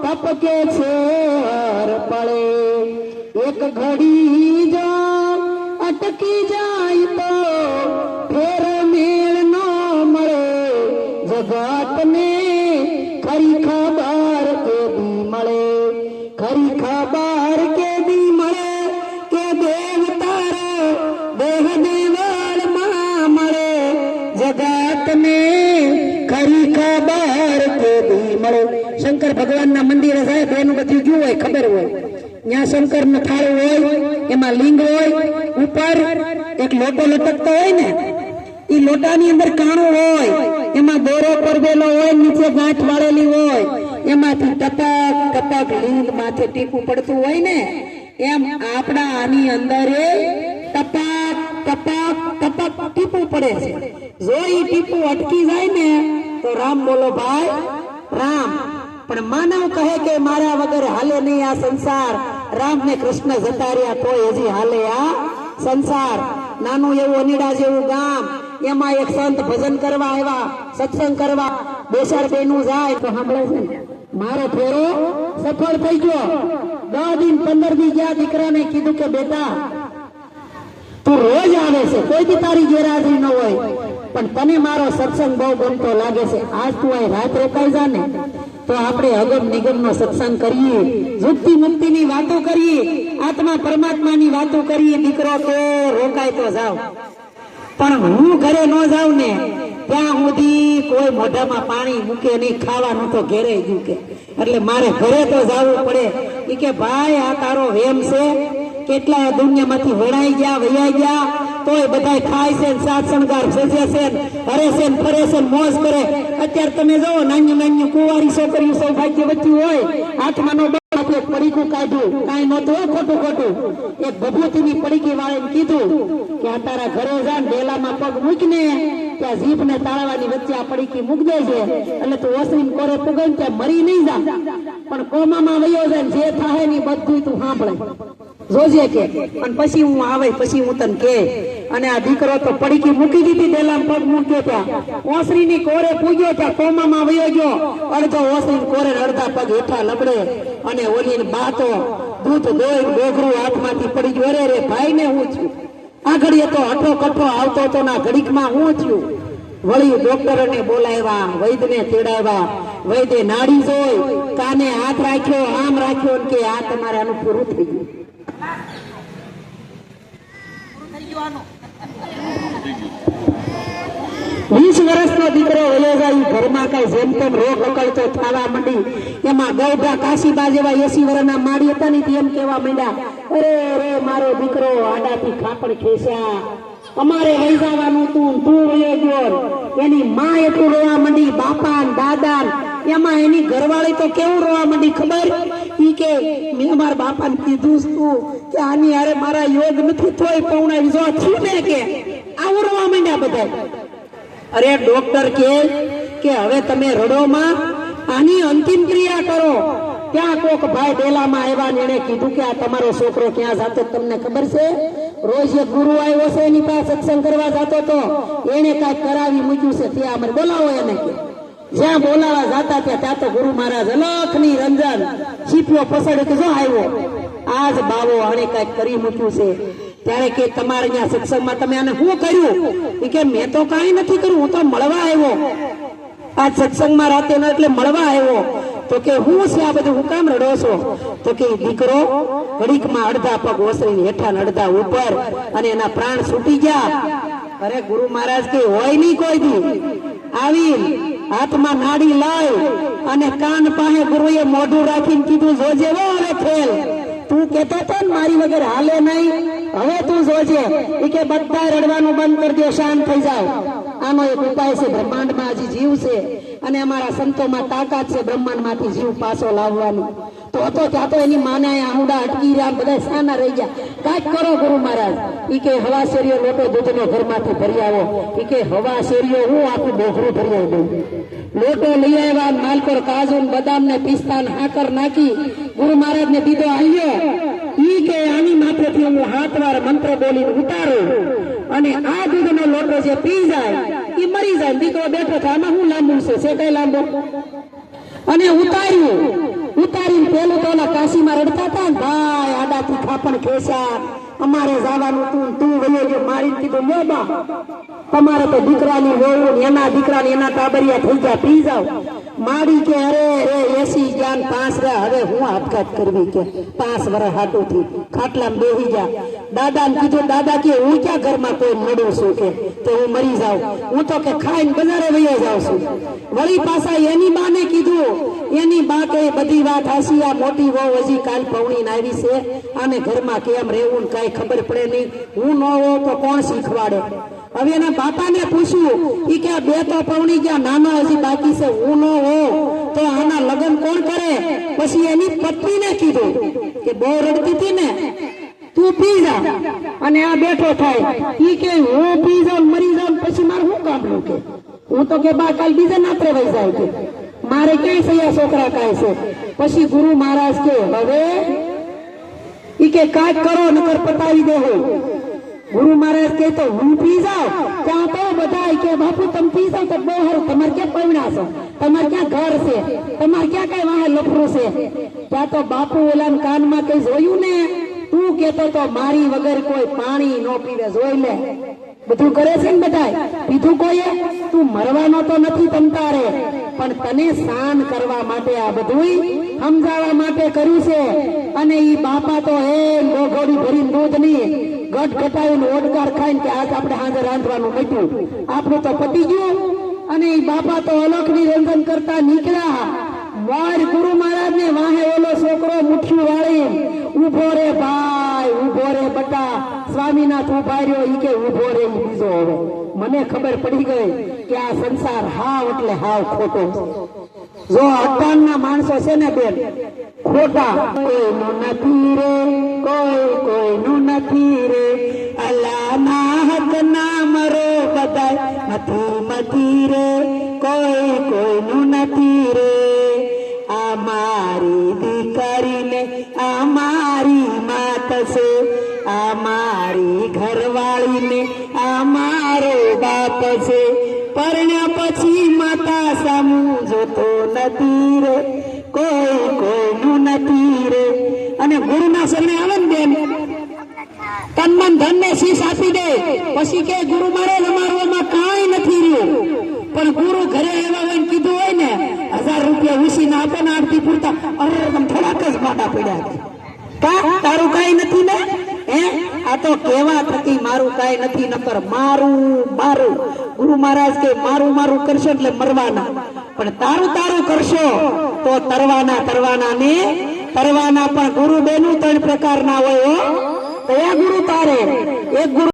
તપકે છે હર પળે, એક ઘડી જો અટકી જાય તો ફેર મેળ નો મળે, જગતને ખરી ખબર કેદી મળે, ખરી ખબર કેદી મળે કે દેવ તારો દેહ દેવળમાં મળે, જગતને ખરી ખબર કેદી મળે. શંકર ભગવાનના મંદિરે સાહેબ એનું બધું ગયું હોય, ખબર હોય. ત્યાં શંકર નું થાળું હોય, એમાં લિંગ હોય, ઉપર એક લોટો લટકતો હોય ને, એ લોટાની અંદર કાણું હોય, એમાં દોરો પરબેલો હોય, નીચે ગાંઠ વાળેલી હોય, એમાંથી ટપક ટપક લિંગ માથે ટીપું પડતું હોય ને, એમ આપણા આની અંદર ટપક ટપક ટપક ટીપું પડે છે. જો એ ટીપું અટકી જાય ને તો રામ બોલો ભાઈ રામ. પણ માનવ કહે કે મારા વગર હાલે નહીં આ સંસાર. રામ ને કૃષ્ણ જતા રહ્યા તોય હજી હાલે આ સંસાર. નાનું એવું અનીડા જેવું ગામ, એમાં એક સંત ભજન કરવા આવ્યા, સત્સંગ કરવા. 2-4 બહેનું જાય તો સાંભળે છે ને, મારો ફેરો સફળ થઈ ગયો. 10 દિન 15 દી ગયા, દીકરાને કીધું કે બેટા તું રોજ આવે છે, કોઈ દી તારી ગેરહાજરી ન હોય, પણ તને મારો સત્સંગ બહુ ગમતો લાગે છે. આજ તું અહીં રાત રોકાઈ જા ને તો આપણે અગમ નિગમનો સત્સંગ કરીએ, મુક્તિ મુક્તિની વાતો કરીએ, આત્મા પરમાત્માની વાતો કરીએ. દીકરો તો રોકાય તો જાવ, પણ હું ઘરે ન જાઉં ને ત્યાં સુધી કોઈ મોઢામાં પાણી મૂકે નહીં, ખાવાનું તો ઘેરે ગયું કે, એટલે મારે ઘરે તો જવું પડે. એ કે ભાઈ આ તારો વેમ છે, કેટલા દુનિયામાંથી વળાઈ ગયા વૈયા ગયા તોય બધા ખાય છે, સાત શણગાર સજે છે, હરે છે, ફરે છે, મોજ કરે. અત્યારે તમે જો નાની નાની કુંવારી છોકરીઓ સૌભાગ્યવતી હોય, હાથમાંનો પડીકું કાઢ્યું, કાંઈ નહોતું ખોટું ખોટું, એક ભભૂતિની પડીકી વાળીને કીધું ત્યાં જીભ ને તાળવાની વચ્ચે આ પડીકી મૂકી દે છે એટલે તું ઓસરી કોરે પુગે ને ત્યાં મરી નહીં જા, પણ કોમામાં વયો જાય ને જે થાય ને બધું તું સાંભળે જોજે કે. અને પછી હું આવે પછી હું તને કે. અને આ દીકરો તો પડીકી મૂકી દીધી, ડેલામાં પગ મૂક્યો ત્યાં ઓસરી ની કોરે પૂગ્યો ત્યાં કોમામાં વયો ગયો. અડધો ઓસરી કોરે અડધા પગ હેઠા લબડે અને ઓલી બા તો દૂધ દોઈ ડોગરું હાથમાંથી પડી ગયું. અરે રે ભાઈ ને હું છું આગળ તો હઠો કઠો આવતો હતો ના ઘડીકમાં હું થયું. વળી ડોક્ટરોને બોલાવ્યા, વૈદ્યને તેડાવ્યા. વૈદ્ય નાડી જોઈ, કાને હાથ રાખ્યો, આમ રાખ્યો કે આ તમારે આનું પૂરું થઈ ગયું. 20 વર્ષનો દીકરો વયો જાય, ઘરમાં કઈ જેમ તેમ રોગ અકળતો થવા માંડી. એમાં ગૌઢા કાશીબા જેવા 80 વર્ષના માડી હતા ને એમ કેવા માંડ્યા, અરે રે મારો દીકરો આડાથી ખાપડ ખેસ્યા, અમારે વહી જવાનું તું વયો ગયો. એની માં એટલું રોવા માંડી, બાપા દાદા. એમાં એની ઘરવાળી તો કેવું રોવા માંડી ખબર? ઈ કે મેં મારા બાપાને કીધું તું કે આની હારે મારા યોગ નથી, તોય પૌણાવી જો થયું ને કે આવું રોવા માંડ્યા બધા. અરે ડોક્ટર કે હવે તમે રડોમાં, આની અંતિમ ક્રિયા કરો. ત્યાં કોક ભાઈ ડેલામાં આવ્યા ને એને કીધું કે આ તમારો છોકરો ક્યાં જતો તમને ખબર છે? રોજ એક ગુરુ આવ્યો છે એની પાસે સત્સંગ કરવા જતો તો એને કઈક કરાવી મૂક્યું છે, ત્યાં અમે બોલાવો એને કે. જ્યાં બોલાવા જતા ત્યાં તો ગુરુ મહારાજ અલખની રંજન છીપ્યો પસડ્યો કે જો આવ્યો આજ બાવો આને કઈક કરી મૂક્યું છે. ત્યારે કે તમારે ત્યાં સત્સંગમાં તમે આને શું કર્યું? કે મેં તો કઈ નથી કર્યું, હું તો મળવા આવ્યો. આ સત્સંગમાં રાતે ન એટલે મળવા આવ્યો. તો કે હું છે આ બધું, હું કામ રડો છો? તો કે દીકરો ઘડીકમાં અડધા પગ ઓસરી હેઠા અડધા ઉપર અને એના પ્રાણ છૂટી ગયા. અરે ગુરુ મહારાજ કે હોય નહીં કોઈ દી. આવી હાથમાં નાડી લાય અને કાન પાસે ગુરુએ મોઢું રાખીને કીધું જોજે વો હવે ખેલ. તું કેતો હતો ને મારી વગર હાલે નહીં, હવે તું જોજે. એ કે બધા રડવાનું બંધ કરી દો, શાંત થઈ જાવ. આનો એક ઉપાય છે, બ્રહ્માંડમાં હજી જીવ છે અને અમારા સંતોમાં તાકાત છે બ્રહ્માંડમાંથી જીવ પાછો લાવવાની. તો ત્યાં તો એની માને આહુડા અટકી રહ્યા, બધા સાના રહી ગયા. કાંઈક કરો ગુરુ મહારાજ. ઈ કે હવા શેરીઓ લોટો દૂધનો ઘરમાંથી ભરી આવો. ઈ કે હવા શેરીઓ હું આખું ડોઘરું ભરી આવું. લોટો લઈ આવ્યા, માલકોર કાજુ બદામ ને પિસ્તા ને હાકર નાખી ગુરુ મહારાજ ને દીધો આવ્યો. ઈ કે આની માથેથી હું 7 વાર મંત્ર બોલીને ઉતારું અને આ દૂધનો લોટો જે પી જાય એ મરી જાય. દીકરો બેઠો થાય, આમાં હું લાંબુ છે કઈ લાંબો. અને ઉતારીને પેલું તો ઓલા કાશીમાં રડતા હતા ને, ભાઈ આડાથી ખાપણ ખેસ્યા, અમારે જવાનું તું વયો ગયો. મારી કીધું લો બા તમારે તો દીકરાની વહુ એના દીકરાની એના ટાબરિયા થઈ ગયા, પી જાવ. માડી કે અરે રે 80 જ્ઞાન 5 રે, હવે હું આપઘાત કરવી કે 5 વર્ષ હાટું થી ખાટલામાં બેસી ગયા. દાદા ને કીધું, દાદા કે હું ક્યાં ઘરમાં કોઈ મળું છું કે હું મરી જાઉં, હું તો કે ખાઈને બજારે વયો જાઉં છું. વળી પાછા એની બાને કીધું, એની બા કે બધી વાત હાસી, આ મોટી વહુ હજી કાલ પૌણી આવી છે, આને ઘરમાં કેમ રહેવું કઈ ખબર પડે નહીં, હું ન હોઉં તો કોણ શીખવાડે. હવે એના બાપાને પૂછ્યું, ઈ કે 2 તો પૌણી ગયા, નાનો હજી બાકી છે, હું ન હોઉં તો આના લગ્ન કોણ કરે? પછી એની પત્નીને કીધું કે બહુ રડતી હતી ને, તું પી જા અને આ બેઠો થાય. ઈ કે હું પી જાઉં મરી જાઉં પછી મારે શું કામનું કે હું તો કે બા કાલ બીજા નાત્રે વહી જાય કે મારે ક્યાંય સૈયા છોકરા કાય છે. પછી ગુરુ મહારાજ કે હવે ઈ કે કાંઈક કરો નકર પતાવી દેવો. ગુરુ મહારાજ કે તો હું પી જાઉં, ત્યાં તો બધા કે બાપુ તમે પી જાવ તો બહુ સારું, તમારે ક્યાં પૈણા છો, તમારે ક્યાં ઘર છે, તમારે ક્યાં કઈ વાહે લફરું છે. ત્યાં તો બાપુ ઓલા કાનમાં કઈ જોયું ને, તું કેતો તો મારી વગર કોઈ પાણી ન પીવે, જોઈ લે બધું કરે છે ને બધા. પીધું કોઈએ? તું મરવાનો તો નથી તમતારે, પણ તને શાન કરવા માટે આ બધું સમજાવવા માટે કર્યું છે. અને ઈ બાપા તો ગોગોડી ભરીને દૂધ ની ગટ ઘટાવીને ઓડકાર ખાઈને કે આજ આપણે હાજર રાંધવાનું મટ્યું, આપણું તો પતી ગયું. અને ઈ બાપા તો અલખની રંજન કરતા નીકળ્યા. મોર ગુરુ મહારાજ ને વાહે ઓલો છોકરો મુઠ્ઠી વાળી, ઉભો રે ભાઈ, ઉભો રે બટા. સ્વામીનાથ ઉભા રહ્યો, ઈ કે ઉભો રે બીજો. હવે મને ખબર પડી ગઈ કે આ સંસાર હાવ એટલે હાવ ખોટો. જો અટાણના માણસો છે ને બેન, ખોટા. કોઈનું નથી રે, કોઈનું નથી રે, અલ્લાહના હક ના મરો. બધાય નથી રે, કોઈ કોઈનું નથી રે. આ મારી દીકરીને આ મારી માત છે, આ મારી ઘરવાળીને આ મારો બાપ છે. પરણ્યા પછી માતા સામું જોતો નથી રે, કોઈ કોઈનું નથી રે. અને ગુરુના શરણે આવે ને બેન, તન મન ધન ને શીશ આપી દે, પછી કે ગુરુ મારે અમારું એમાં કાંઈ નથી રહ્યું. પણ ગુરુ ઘરે એવા હોય ને કીધું હોય ને 1000 રૂપિયા ઉછીને આપે ને આરતી પૂરતા, અરે તમે થોડાક જ માટા પડ્યા કા તારું કાંઈ નથી ને. હે આ તો કેવા થકી મારું કાંઈ નથી, નકર મારું મારું. ગુરુ મહારાજ કે મારું મારું કરશો એટલે મરવાના, પણ તારું તારું કરશો તો તરવાના ને તરવાના. પણ ગુરુ બેનું 3 પ્રકારના હોય. કયા ગુરુ તારે? એક ગુરુ